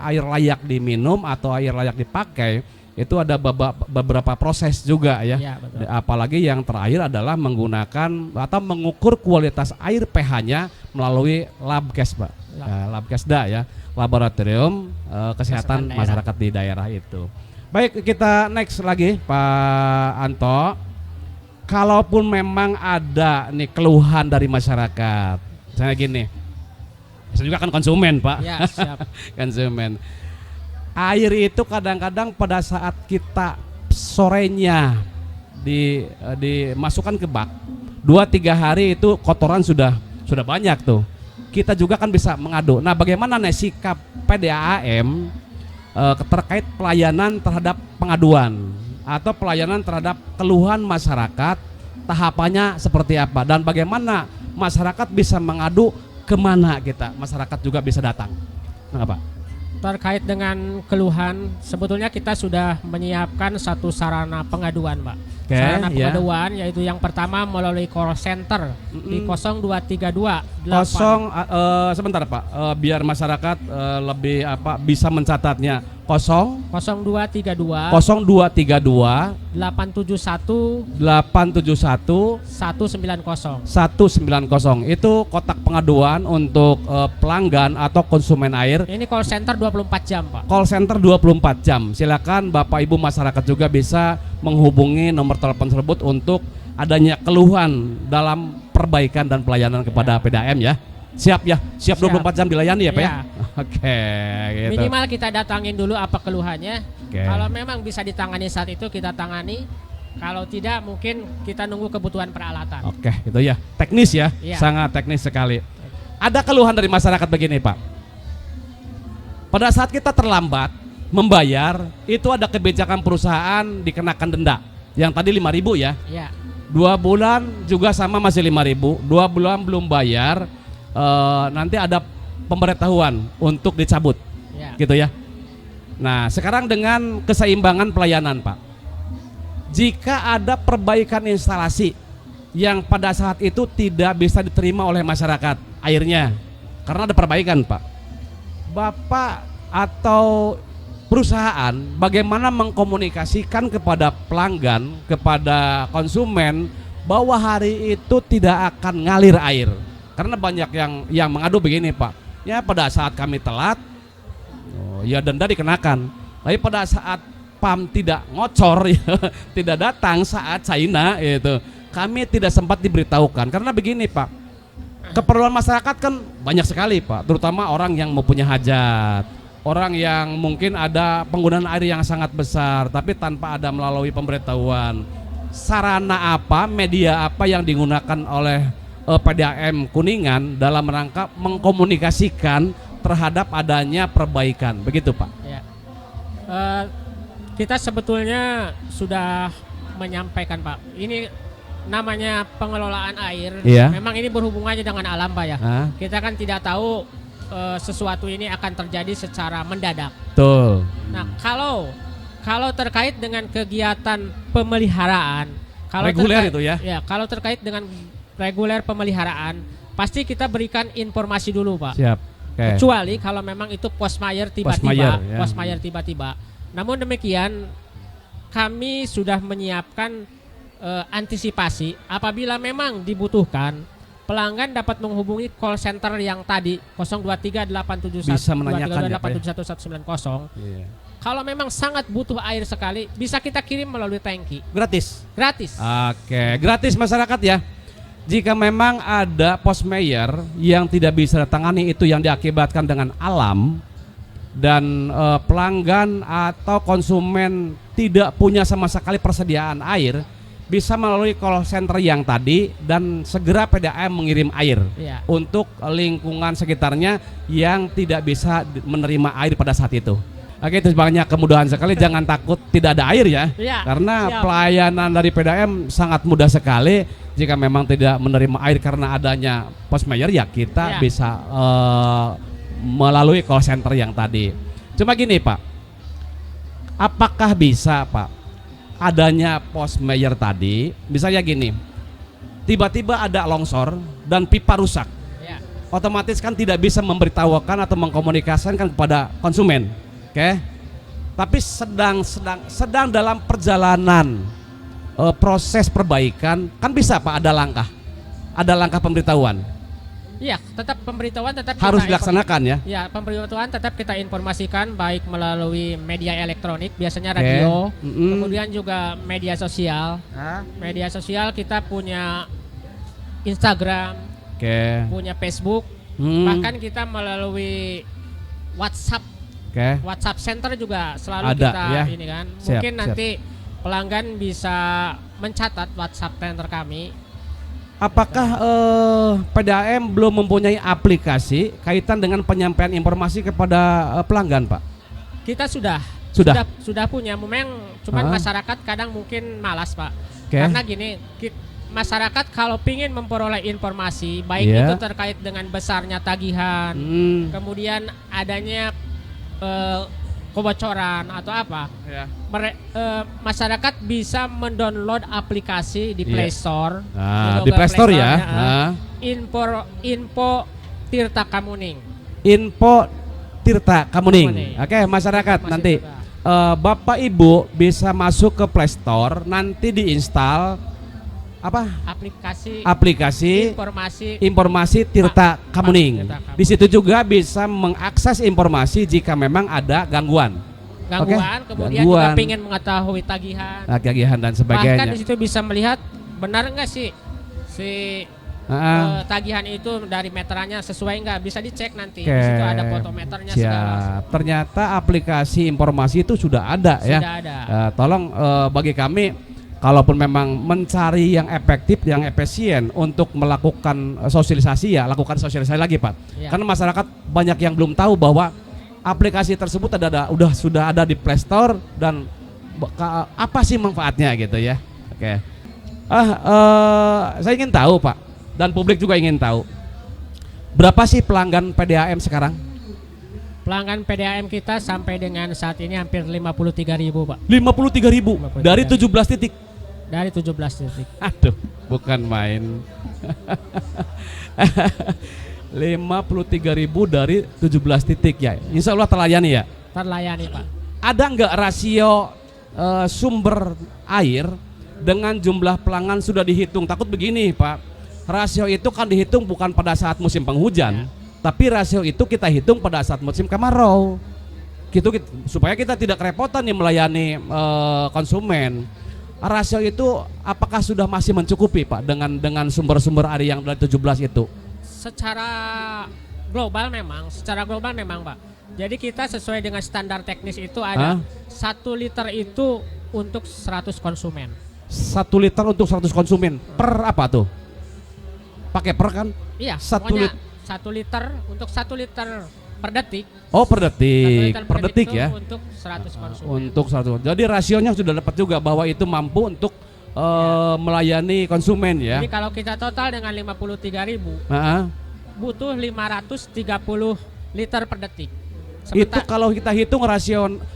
layak diminum atau air layak dipakai itu ada beberapa proses juga ya. Iya, betul. Apalagi yang terakhir adalah menggunakan atau mengukur kualitas air pH-nya melalui Labkes, Pak. Labkesda ya, Laboratorium Kesehatan daerah. Masyarakat di daerah itu. Baik, kita next lagi Pak Anto. Kalaupun memang ada nih keluhan dari masyarakat, misalnya gini, saya juga kan konsumen, Pak. Ya, siap. Konsumen. Air itu kadang-kadang pada saat kita sorenya dimasukkan ke bak, 2-3 hari itu kotoran sudah banyak tuh. Kita juga kan bisa mengadu. Nah, bagaimana nih sikap PDAM terkait pelayanan terhadap pengaduan atau pelayanan terhadap keluhan masyarakat, tahapannya seperti apa dan bagaimana masyarakat bisa mengadu, kemana masyarakat juga bisa datang. Nah, Pak. Terkait dengan keluhan, sebetulnya kita sudah menyiapkan satu sarana pengaduan, Pak. Oke, Sarana ya. pengaduan yaitu yang pertama melalui call center di 0232 Sebentar Pak, biar masyarakat lebih bisa mencatatnya. 0232 0232 871 871 190. 190 itu kotak pengaduan untuk pelanggan atau konsumen air. Ini call center 24 jam, Pak. Call center 24 jam. Silakan Bapak Ibu masyarakat juga bisa menghubungi nomor telepon tersebut untuk adanya keluhan dalam perbaikan dan pelayanan kepada PDAM ya. Siap ya, siap 24 jam dilayani ya Pak ya. Ya. Oke, gitu. Minimal kita datangin dulu apa keluhannya. Oke. Kalau memang bisa ditangani saat itu kita tangani. Kalau tidak mungkin kita nunggu kebutuhan peralatan. Oke, itu ya. Teknis ya, Iya. sangat teknis sekali. Ada keluhan dari masyarakat begini Pak. Pada saat kita terlambat membayar, itu ada kebijakan perusahaan dikenakan denda. Yang tadi 5.000 ya. Ya. 2 bulan juga sama masih 5.000. 2 bulan belum bayar, nanti ada pemberitahuan untuk dicabut. Ya. Gitu ya. Nah, sekarang dengan keseimbangan pelayanan, Pak. Jika ada perbaikan instalasi yang pada saat itu tidak bisa diterima oleh masyarakat airnya karena ada perbaikan, Pak. Bapak atau perusahaan bagaimana mengkomunikasikan kepada pelanggan, kepada konsumen bahwa hari itu tidak akan ngalir air. Karena banyak yang mengadu begini, Pak. Ya pada saat kami telat, ya denda dikenakan. Tapi pada saat PAM tidak ngocor ya, tidak datang saat China itu, kami tidak sempat diberitahukan karena begini Pak, keperluan masyarakat kan banyak sekali Pak, terutama orang yang mempunyai hajat, orang yang mungkin ada penggunaan air yang sangat besar tapi tanpa ada melalui pemberitahuan. Sarana apa, media apa yang digunakan oleh PDAM Kuningan dalam rangka mengkomunikasikan terhadap adanya perbaikan, begitu Pak? Ya. Kita sebetulnya sudah menyampaikan Pak, ini namanya pengelolaan air, Iya. memang ini berhubungannya dengan alam Pak ya. Hah? Kita kan tidak tahu sesuatu ini akan terjadi secara mendadak. Betul. Nah, kalau terkait dengan kegiatan pemeliharaan, Reguler itu ya? Ya, kalau terkait dengan reguler pemeliharaan, pasti kita berikan informasi dulu Pak. Siap. Oke. Kecuali kalau memang itu Posmayer Posmayer, tiba-tiba, ya. Posmayer tiba-tiba. Namun demikian, kami sudah menyiapkan antisipasi apabila memang dibutuhkan, pelanggan dapat menghubungi call center yang tadi 023 871 Bisa menanyakan ya, Pak, 871 190. Iya. Kalau memang sangat butuh air sekali, bisa kita kirim melalui tangki. Gratis. Gratis. Oke, gratis masyarakat ya. Jika memang ada Posmayer yang tidak bisa ditangani, itu yang diakibatkan dengan alam, dan pelanggan atau konsumen tidak punya sama sekali persediaan air, bisa melalui call center yang tadi dan segera PDAM mengirim air Iya. untuk lingkungan sekitarnya yang tidak bisa menerima air pada saat itu. Oke, itu banyak kemudahan sekali, jangan takut tidak ada air ya. Iya, Karena siap. pelayanan dari PDAM sangat mudah sekali. Jika memang tidak menerima air karena adanya Posmayer, ya kita Iya. bisa melalui call center yang tadi. Cuma gini Pak, apakah bisa Pak adanya Posmayer tadi, misalnya gini, tiba-tiba ada longsor dan pipa rusak, Ya. otomatis kan tidak bisa memberitahukan atau mengkomunikasikan kepada konsumen, oke? Tapi sedang dalam perjalanan proses perbaikan, kan bisa Pak ada langkah pemberitahuan, Iya, tetap pemberitahuan tetap harus kita dilaksanakan ya. Ya, pemberitahuan tetap kita informasikan baik melalui media elektronik, biasanya Oke. radio, Mm-mm. kemudian juga media sosial. Media sosial kita punya Instagram, Oke. punya Facebook, bahkan kita melalui WhatsApp. Oke. WhatsApp Center juga selalu Ada, kita ya. ini kan. Siap, Mungkin siap. nanti pelanggan bisa mencatat WhatsApp Center kami. Apakah PDAM belum mempunyai aplikasi kaitan dengan penyampaian informasi kepada pelanggan, Pak? Kita sudah punya, memang cuman Ah. masyarakat kadang mungkin malas Pak. Oke. Karena gini, masyarakat kalau pingin memperoleh informasi baik Iya. itu terkait dengan besarnya tagihan, kemudian adanya kebocoran atau apa, Ya. masyarakat bisa mendownload aplikasi di Play Iya. Store, Nah, di Google Play Store ya. Store-nya, Nah, info Tirta Kamuning. info Tirta Kamuning. Kamuning. Oke, masyarakat Masih nanti juga. Bapak Ibu bisa masuk ke Play Store, nanti diinstal aplikasi informasi Tirta Kamuning. Tirta Kamuning. Di situ juga bisa mengakses informasi jika memang ada gangguan. Kemudian Gangguan. juga pengen mengetahui tagihan. Tagihan dan Bahkan sebagainya. di situ bisa melihat benar nggak sih si tagihan itu dari meterannya sesuai nggak, bisa dicek nanti. Oke. Di situ ada foto meternya segala. Siap. Ternyata aplikasi informasi itu sudah ada ya. Sudah ada. Tolong bagi kami, kalaupun memang mencari yang efektif, yang efisien untuk melakukan sosialisasi, ya lakukan sosialisasi lagi Pak. Ya. Karena masyarakat banyak yang belum tahu bahwa aplikasi tersebut sudah ada di Play Store dan apa sih manfaatnya gitu ya. Oke. Saya ingin tahu Pak, dan publik juga ingin tahu, berapa sih pelanggan PDAM sekarang? Pelanggan PDAM kita sampai dengan saat ini hampir 53.000 Pak. 53.000 dari 17 titik. Dari 17 titik. Aduh, bukan main. 53.000 dari 17 titik ya. Insya Allah terlayani ya. Terlayani Pak. Ada nggak rasio sumber air dengan jumlah pelanggan sudah dihitung? Takut begini Pak, rasio itu kan dihitung bukan pada saat musim penghujan, tapi rasio itu kita hitung pada saat musim kemarau. supaya kita tidak kerepotan nih melayani konsumen. Rasio itu apakah sudah masih mencukupi Pak dengan sumber-sumber air yang dari 17 itu? Secara global memang Pak. Jadi kita sesuai dengan standar teknis itu ada 1 liter itu untuk 100 konsumen. 1 liter untuk 100 konsumen per apa tuh? Pakai per kan? Iya, 1 pokoknya 1 liter untuk 1 liter per detik. Oh, per 1 detik. liter Per detik itu ya. untuk 100 konsumen. Untuk 100. Jadi rasionya sudah dapat juga bahwa itu mampu untuk melayani konsumen ya. Jadi kalau kita total dengan 53.000 Nah, butuh 530 liter per detik. itu kalau kita hitung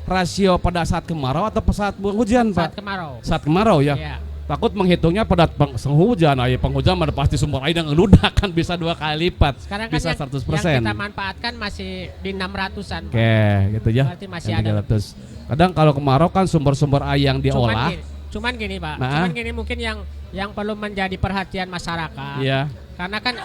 rasio pada saat kemarau atau saat hujan saat Pak? kemarau. Saat kemarau ya. Iya. Takut menghitungnya pada penghujan, penghujan mana pasti sumber air yang ngeludak kan bisa 2 kali lipat, Sekarang kan bisa yang 100%. kita manfaatkan masih di 600-an. Oke, gitu ya. Berarti masih Yang ada. 300. Kadang kalau kemarau kan sumber-sumber air yang diolah. Cuman gini Pak, Nah. cuman gini mungkin yang perlu menjadi perhatian masyarakat. Iya. Karena kan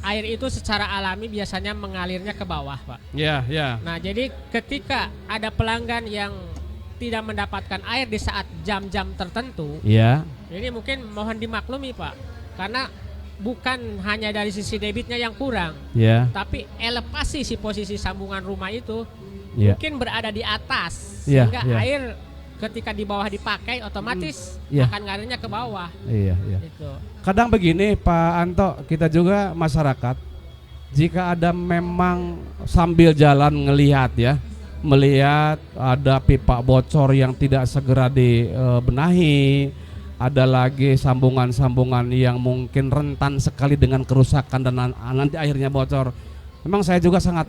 air itu secara alami biasanya mengalirnya ke bawah Pak. Iya, iya. Nah jadi ketika ada pelanggan yang tidak mendapatkan air di saat jam-jam tertentu, Iya. ini mungkin mohon dimaklumi Pak, karena bukan hanya dari sisi debitnya yang kurang, Iya. tapi elevasi si posisi sambungan rumah itu Iya. mungkin berada di atas, Iya, sehingga iya. air ketika di bawah dipakai otomatis Iya. akan ngarirnya ke bawah. Iya, iya. Gitu. Kadang begini Pak Anto, kita juga masyarakat jika ada memang sambil jalan melihat ada pipa bocor yang tidak segera dibenahi, ada lagi sambungan-sambungan yang mungkin rentan sekali dengan kerusakan dan nanti akhirnya bocor. Memang saya juga sangat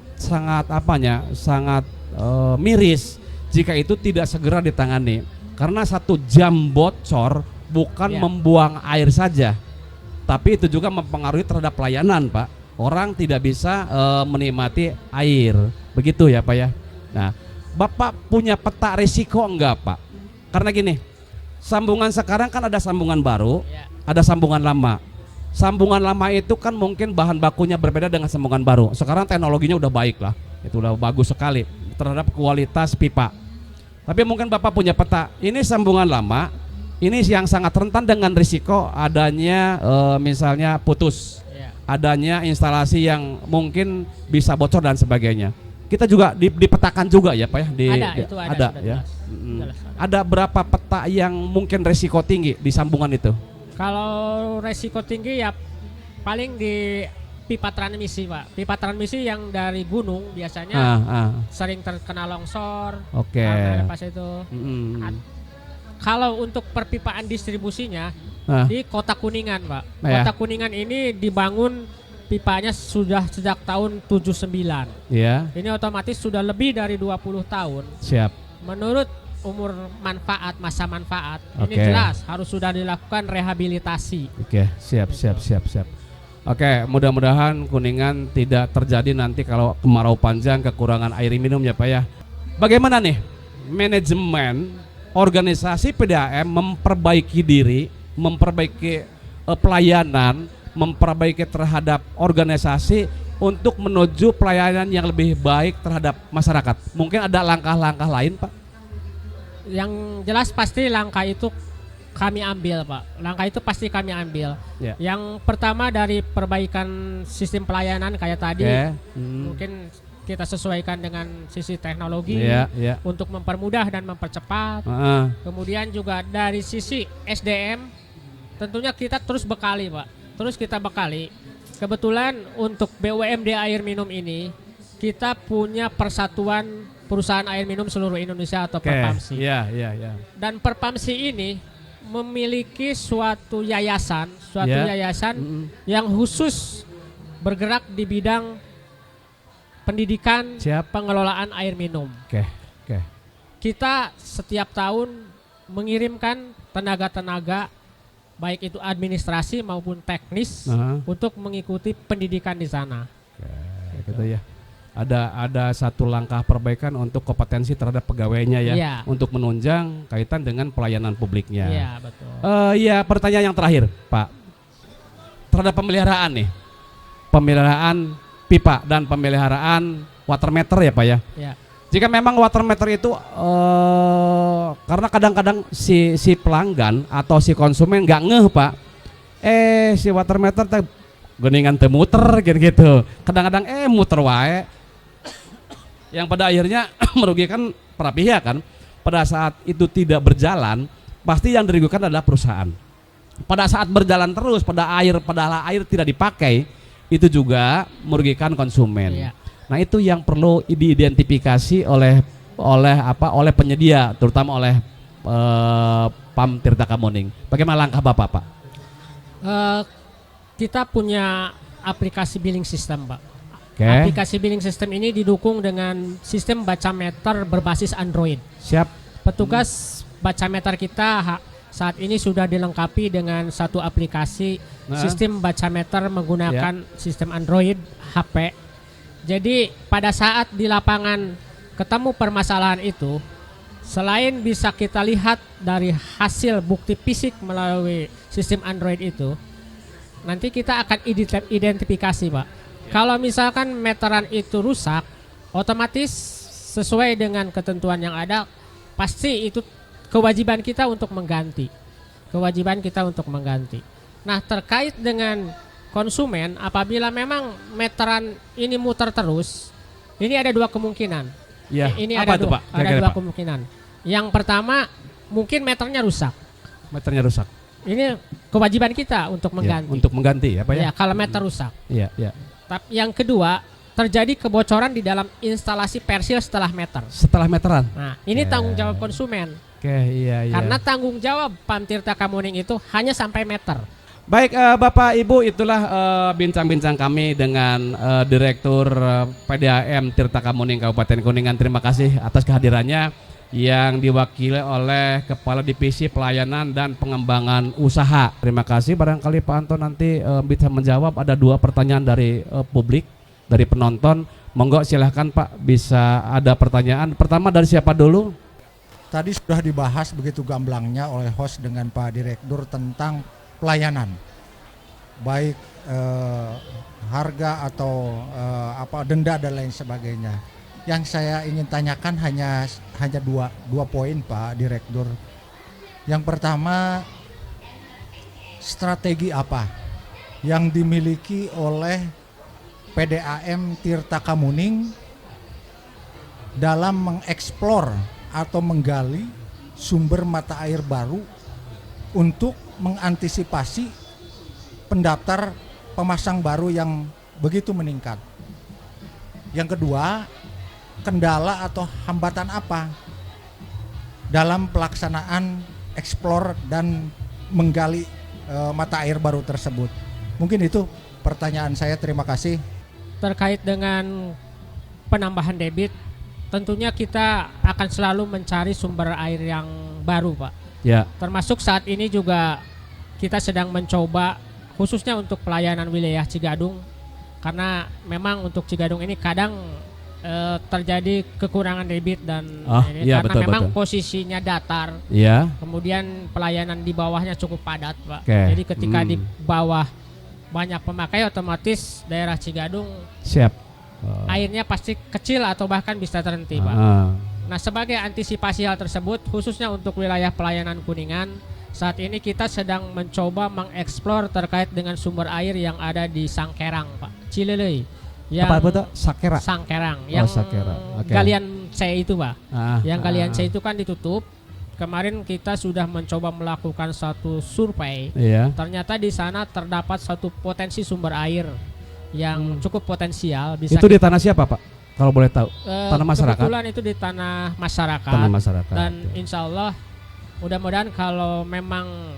miris jika itu tidak segera ditangani, karena 1 jam bocor bukan Ya. membuang air saja, tapi itu juga mempengaruhi terhadap pelayanan Pak. Orang tidak bisa menikmati air, begitu ya Pak ya. Nah, Bapak punya peta risiko enggak Pak? Karena gini, sambungan sekarang kan ada sambungan baru, Ya. ada sambungan lama. Sambungan lama itu kan mungkin bahan bakunya berbeda dengan sambungan baru. Sekarang teknologinya udah baik lah, itu udah bagus sekali terhadap kualitas pipa. Tapi mungkin Bapak punya peta, ini sambungan lama, ini yang sangat rentan dengan risiko adanya misalnya putus, Ya. adanya instalasi yang mungkin bisa bocor dan sebagainya. Kita juga dipetakan juga ya Pak ya. Ada, itu ada, sudah ya. jelas. Jelas. Ada berapa peta yang mungkin risiko tinggi di sambungan itu? Kalau resiko tinggi ya paling di pipa transmisi Pak. Pipa transmisi yang dari gunung biasanya sering terkena longsor. Oke. Karena pas itu. Mm. Kalau untuk perpipaan distribusinya di Kota Kuningan Pak. Ya. Kota Kuningan ini dibangun pipanya sudah sejak tahun 79. Ya, Ini otomatis sudah lebih dari 20 tahun. siap. Menurut umur masa manfaat, ini Oke. jelas harus sudah dilakukan rehabilitasi. Oke, siap. Oke, mudah-mudahan Kuningan tidak terjadi nanti kalau kemarau panjang kekurangan air minum ya Pak ya. Bagaimana nih manajemen organisasi PDAM memperbaiki diri, memperbaiki pelayanan, memperbaiki terhadap organisasi untuk menuju pelayanan yang lebih baik terhadap masyarakat? Mungkin ada langkah-langkah lain Pak? Yang jelas pasti langkah itu kami ambil Pak. Langkah itu pasti kami ambil. Ya. Yang pertama dari perbaikan sistem pelayanan kayak tadi, Oke. mungkin kita sesuaikan dengan sisi teknologi Ya. untuk mempermudah dan mempercepat. Kemudian juga dari sisi SDM, tentunya kita terus bekali Pak. Terus kita bekali. Kebetulan untuk BUMD air minum ini kita punya persatuan perusahaan air minum seluruh Indonesia atau Perpamsi. Iya. Dan Perpamsi ini memiliki suatu yayasan yang khusus bergerak di bidang pendidikan pengelolaan air minum. Oke. Kita setiap tahun mengirimkan tenaga-tenaga baik itu administrasi maupun teknis untuk mengikuti pendidikan di sana. Oke, gitu ya. Ada satu langkah perbaikan untuk kompetensi terhadap pegawainya ya, Iya. untuk menunjang kaitan dengan pelayanan publiknya. Iya, betul. Iya, pertanyaan yang terakhir, Pak. Terhadap pemeliharaan nih. Pemeliharaan pipa dan pemeliharaan water meter ya, Pak ya. Ya. Jika memang water meter itu karena kadang-kadang si pelanggan atau si konsumen nggak ngeh Pak, si water meter teh geningan teu muter gitu. Kadang-kadang muter wae. Yang pada akhirnya merugikan para pihak kan. Pada saat itu tidak berjalan, pasti yang dirugikan adalah perusahaan. Pada saat berjalan terus, padahal air tidak dipakai, itu juga merugikan konsumen. Iya. Nah, itu yang perlu diidentifikasi oleh penyedia, terutama oleh PAM Tirta Kemuning. Bagaimana langkah Bapak, Pak? Kita punya aplikasi billing system, Pak. Oke. Aplikasi billing system ini didukung dengan sistem baca meter berbasis Android. Siap. Petugas baca meter kita saat ini sudah dilengkapi dengan satu aplikasi sistem baca meter menggunakan sistem Android HP. Jadi pada saat di lapangan ketemu permasalahan itu, selain bisa kita lihat dari hasil bukti fisik melalui sistem Android itu, nanti kita akan identifikasi Pak. Kalau misalkan meteran itu rusak, otomatis sesuai dengan ketentuan yang ada, pasti itu kewajiban kita untuk mengganti. Nah, terkait dengan konsumen, apabila memang meteran ini muter terus, ini ada dua kemungkinan. Ya, Ini apa ada itu, dua, Pak? ada Kira-kira, dua Pak? kemungkinan. Yang pertama, mungkin meternya rusak. Meternya rusak. Ini kewajiban kita untuk Ya, mengganti. untuk mengganti ya, Pak ya? Ya, kalau meter rusak. Iya, iya. Tapi yang kedua, terjadi kebocoran di dalam instalasi persil setelah meter. Setelah meteran. Nah, ini tanggung jawab konsumen. Oke, iya, iya. Karena tanggung jawab PAM Tirta Kemuning itu hanya sampai meter. Baik, Bapak Ibu, itulah bincang-bincang kami dengan Direktur PDAM Tirta Kemuning Kabupaten Kuningan. Terima kasih atas kehadirannya yang diwakili oleh Kepala Divisi Pelayanan dan Pengembangan Usaha. Terima kasih. Barangkali Pak Anton nanti bisa menjawab. Ada dua pertanyaan dari publik, dari penonton. Monggo silahkan Pak, bisa ada pertanyaan. Pertama dari siapa dulu? Tadi sudah dibahas begitu gamblangnya oleh host dengan Pak Direktur tentang pelayanan, baik harga atau denda dan lain sebagainya. Yang saya ingin tanyakan hanya dua poin Pak Direktur. Yang pertama, strategi apa yang dimiliki oleh PDAM Tirta Kemuning dalam mengeksplor atau menggali sumber mata air baru untuk mengantisipasi pendaftar pemasang baru yang begitu meningkat. Yang kedua, kendala atau hambatan apa dalam pelaksanaan eksplor dan menggali mata air baru tersebut. Mungkin itu pertanyaan saya, terima kasih. Terkait dengan penambahan debit, tentunya kita akan selalu mencari sumber air yang baru Pak. Ya. Termasuk saat ini juga kita sedang mencoba khususnya untuk pelayanan wilayah Cigadung, karena memang untuk Cigadung ini kadang terjadi kekurangan debit dan iya, karena betul, memang betul. posisinya datar. Iya. Kemudian pelayanan di bawahnya cukup padat Pak. Oke. Jadi ketika di bawah banyak pemakai, otomatis daerah Cigadung Siap. airnya pasti kecil atau bahkan bisa terhenti Pak. Nah, sebagai antisipasi hal tersebut, khususnya untuk wilayah pelayanan Kuningan, saat ini kita sedang mencoba mengeksplor terkait dengan sumber air yang ada di Sangkerang Pak, Cilelei. Yang Apa itu? Sakera. Sangkerang, yang Sakera. Oke. galian C itu Pak. Yang galian C itu kan ditutup. Kemarin kita sudah mencoba melakukan satu survei. Iya. Ternyata di sana terdapat satu potensi sumber air yang cukup potensial. Bisa Itu di tanah siapa Pak? Kalau boleh tahu. Tanah masyarakat. Kebetulan itu di tanah masyarakat. Tanah masyarakat. Dan insya Allah mudah-mudahan kalau memang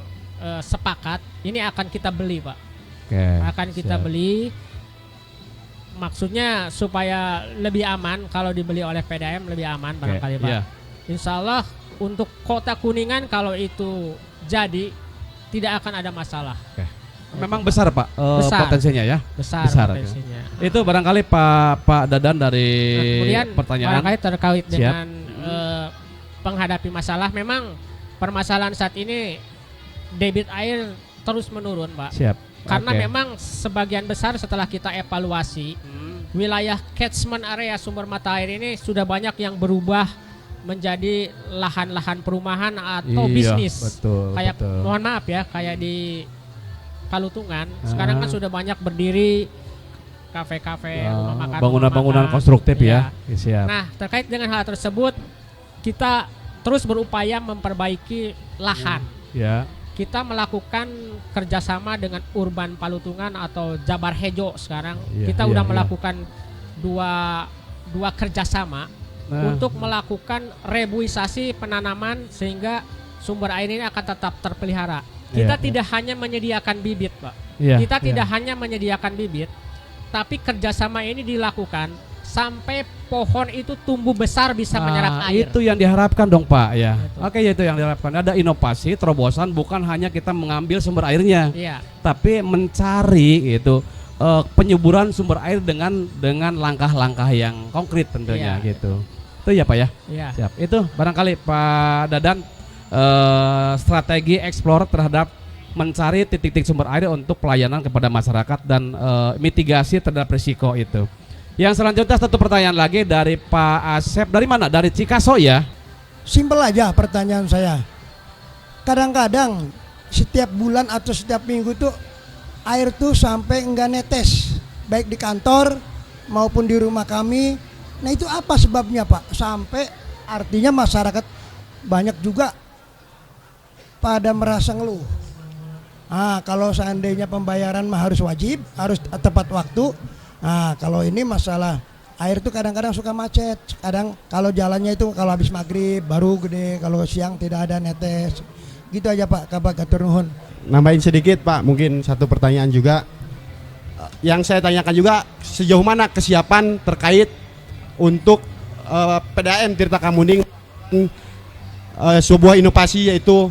sepakat, ini akan kita beli Pak. Oke. Akan kita beli. Maksudnya supaya lebih aman, kalau dibeli oleh PDAM lebih aman barangkali Pak. Iya. Insya Allah untuk kota Kuningan kalau itu jadi tidak akan ada masalah. Oke. Memang besar Pak Besar. potensinya ya. Besar potensinya. Itu barangkali Pak Dadan dari Kemudian pertanyaan. barangkali terkait Siap. dengan menghadapi masalah, memang permasalahan saat ini debit air terus menurun Pak. Siap. Karena Oke. memang sebagian besar setelah kita evaluasi wilayah catchment area sumber mata air ini sudah banyak yang berubah menjadi lahan-lahan perumahan atau bisnis. Betul, Kayak betul. mohon maaf ya, kayak di Palutungan sekarang kan sudah banyak berdiri kafe-kafe, rumah makan, bangunan-bangunan konstruktif ya. Siap. Nah, terkait dengan hal tersebut kita terus berupaya memperbaiki lahan. Ya. Kita melakukan kerjasama dengan Urban Palutungan atau Jabar Hejo sekarang. Iya, Kita iya, udah iya. melakukan dua kerjasama untuk melakukan rebuisasi penanaman sehingga sumber air ini akan tetap terpelihara. Kita Iya, tidak hanya menyediakan bibit, Pak. Iya, Kita iya. tidak hanya menyediakan bibit, tapi kerjasama ini dilakukan sampai pohon itu tumbuh besar bisa menyerap air. Itu yang diharapkan dong Pak ya. Betul. Oke, itu yang diharapkan. Ada inovasi, terobosan, bukan hanya kita mengambil sumber airnya, Iya. tapi mencari itu penyuburan sumber air dengan langkah-langkah yang konkret tentunya Iya. gitu. Itu ya Pak ya. Iya. Siap. Itu barangkali Pak Dadan strategi explore terhadap mencari titik-titik sumber air untuk pelayanan kepada masyarakat dan mitigasi terhadap risiko itu. Yang selanjutnya satu pertanyaan lagi dari Pak Asep. Dari mana? Dari Cikaso ya? Simpel aja pertanyaan saya. Kadang-kadang setiap bulan atau setiap minggu tuh air tuh sampai enggak netes, baik di kantor maupun di rumah kami. Nah itu apa sebabnya Pak? Sampai artinya masyarakat banyak juga pada merasa ngeluh. Nah kalau seandainya pembayaran mah harus wajib, harus tepat waktu. Nah kalau ini masalah air tuh kadang-kadang suka macet. Kadang kalau jalannya itu kalau habis maghrib baru gede, kalau siang tidak ada netes. Gitu aja Pak, kabar gatur nuhun. Nambahin sedikit Pak, mungkin satu pertanyaan juga. Yang saya tanyakan juga sejauh mana kesiapan terkait untuk PDAM Tirta Kamuning sebuah inovasi yaitu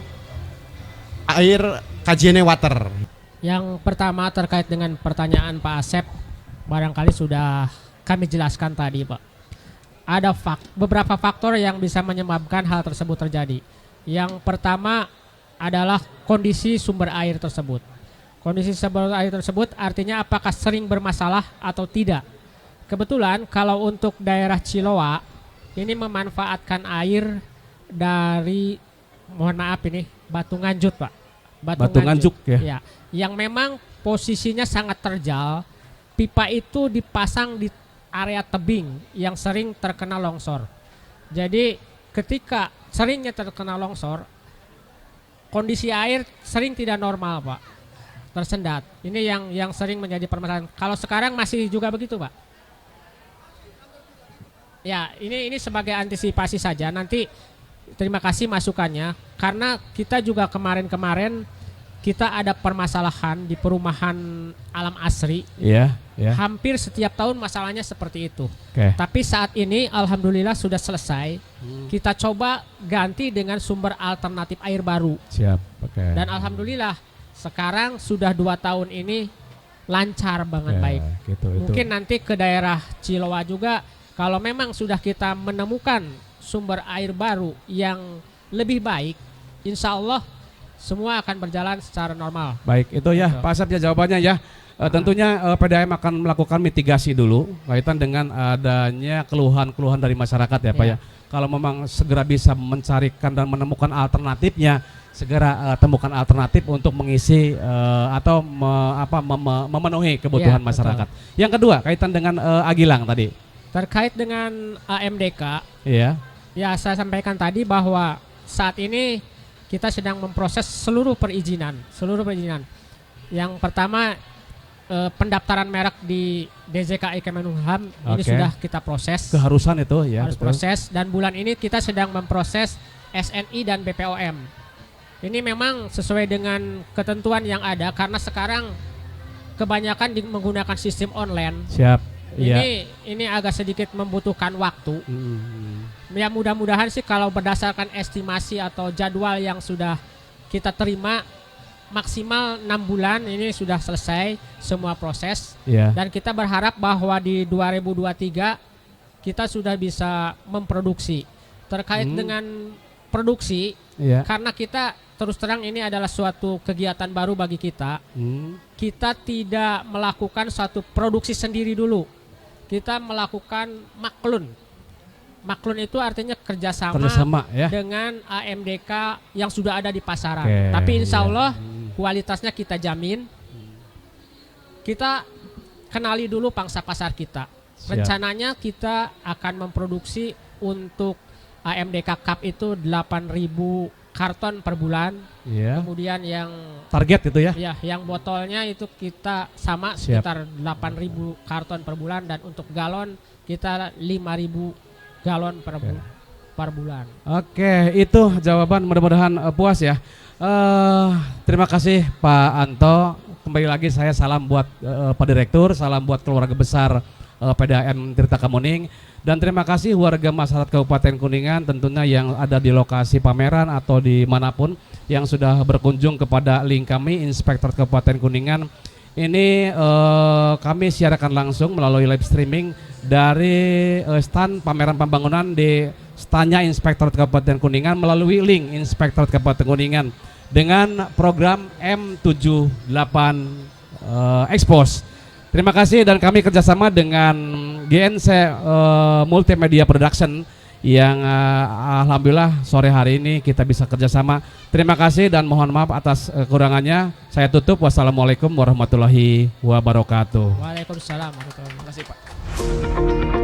air kajiannya water. Yang pertama terkait dengan pertanyaan Pak Asep, barangkali sudah kami jelaskan tadi Pak. Ada beberapa faktor yang bisa menyebabkan hal tersebut terjadi. Yang pertama adalah kondisi sumber air tersebut. Kondisi sumber air tersebut artinya apakah sering bermasalah atau tidak. Kebetulan kalau untuk daerah Ciloa ini memanfaatkan air dari, mohon maaf ini, Batu Nganjuk Pak. Batu Nganjuk ya. Ya, yang memang posisinya sangat terjal. Pipa itu dipasang di area tebing yang sering terkena longsor. Jadi ketika seringnya terkena longsor, kondisi air sering tidak normal Pak, tersendat. Ini yang sering menjadi permasalahan. Kalau sekarang masih juga begitu Pak? Ya, ini sebagai antisipasi saja. Nanti terima kasih masukannya, karena kita juga kemarin kita ada permasalahan di perumahan Alam Asri. Iya, ya. Hampir setiap tahun masalahnya seperti itu. Oke. Tapi saat ini alhamdulillah sudah selesai. Kita coba ganti dengan sumber alternatif air baru. Siap. Oke. Dan alhamdulillah sekarang sudah 2 tahun ini lancar banget, Ya, baik. gitu, itu. Mungkin nanti ke daerah Ciloa juga, kalau memang sudah kita menemukan sumber air baru yang lebih baik, insya Allah semua akan berjalan secara normal. Baik, itu ya Gitu. Pak Asep ya jawabannya ya. Tentunya PDAM akan melakukan mitigasi dulu kaitan dengan adanya keluhan-keluhan dari masyarakat ya Pak ya. Kalau memang segera bisa mencarikan dan menemukan alternatifnya, segera temukan alternatif untuk mengisi atau memenuhi kebutuhan Iya, masyarakat. Yang kedua kaitan dengan Agilang tadi. Terkait dengan AMDK, Iya. ya saya sampaikan tadi bahwa saat ini kita sedang memproses seluruh perizinan. Yang pertama pendaftaran merek di DJKI Kemenkumham ini Oke. sudah kita proses. Keharusan itu ya. Harus betul. proses, dan bulan ini kita sedang memproses SNI dan BPOM. Ini memang sesuai dengan ketentuan yang ada, karena sekarang kebanyakan menggunakan sistem online. Siap. Iya. Ini agak sedikit membutuhkan waktu. Hmm. Ya mudah-mudahan sih kalau berdasarkan estimasi atau jadwal yang sudah kita terima, maksimal 6 bulan ini sudah selesai semua proses. Iya. Dan kita berharap bahwa di 2023 kita sudah bisa memproduksi. Terkait dengan produksi, Iya. karena kita terus terang ini adalah suatu kegiatan baru bagi kita. Hmm. Kita tidak melakukan suatu produksi sendiri dulu. kita melakukan maklun. Maklun itu artinya Kerjasama ya. dengan AMDK yang sudah ada di pasaran. Oke, Tapi insya iya. Allah kualitasnya kita jamin. Kita kenali dulu pangsa pasar kita. Siap. Rencananya kita akan memproduksi untuk AMDK Cup itu 8.000 karton per bulan. Iya. Kemudian yang Target itu ya. ya yang botolnya itu kita sama Siap. sekitar 8.000 karton per bulan, dan untuk galon kita 5.000 galon per bulan. Oke, itu jawaban, mudah-mudahan puas ya. Terima kasih Pak Anto. Kembali lagi saya salam buat Pak Direktur, salam buat keluarga besar PDAM Tirta Kemuning, dan terima kasih warga masyarakat Kabupaten Kuningan tentunya yang ada di lokasi pameran atau dimanapun yang sudah berkunjung kepada link kami Inspektorat Kabupaten Kuningan. Ini kami siarkan langsung melalui live streaming dari stand pameran pembangunan di standnya Inspektorat Kabupaten Kuningan melalui link Inspektorat Kabupaten Kuningan dengan program M78 Expose. Terima kasih, dan kami kerjasama dengan GNC Multimedia Production yang alhamdulillah sore hari ini kita bisa kerjasama. Terima kasih dan mohon maaf atas kekurangannya. Saya tutup. Wassalamualaikum warahmatullahi wabarakatuh. Waalaikumsalam warahmatullahi wabarakatuh. Terima kasih Pak.